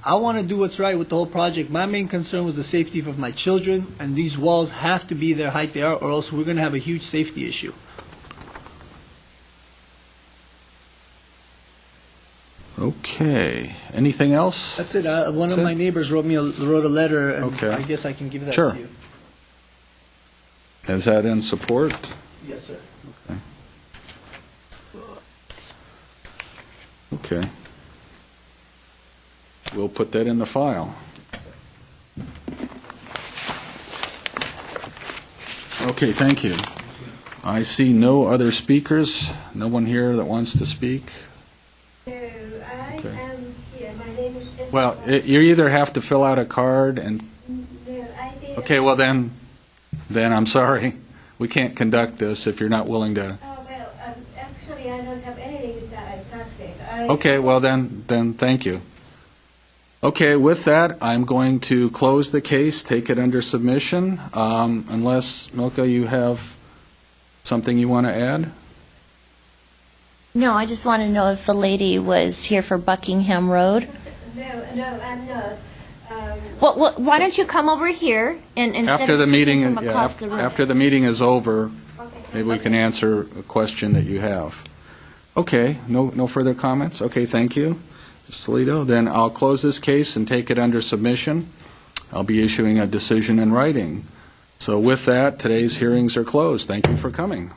I want to do what's right with the whole project. My main concern was the safety of my children, and these walls have to be their height they are, or else we're going to have a huge safety issue. Okay. Anything else? That's it. One of That's my it? neighbors wrote a letter, and Okay. I guess I can give that Sure. to you. Is that in support? Yes, sir. Okay. We'll put that in the file. Okay, thank you. I see no other speakers. No one here that wants to speak. No, I Okay. am here. My name is. Well, you either have to fill out a card and, No, I did. okay, well then I'm sorry. We can't conduct this if you're not willing to. Actually, I don't have anything that I touched it. Okay, well then thank you. Okay, with that, I'm going to close the case, take it under submission, unless, Milka, you have something you want to add? No, I just want to know if the lady was here for Buckingham Road. No, I'm not. Well, why don't you come over here and instead After of the speaking meeting, from across the room. after the meeting is over, Okay. maybe we can answer a question that you have. Okay, no further comments? Okay, thank you, Ms. Toledo. Then I'll close this case and take it under submission. I'll be issuing a decision in writing. So with that, today's hearings are closed. Thank you for coming.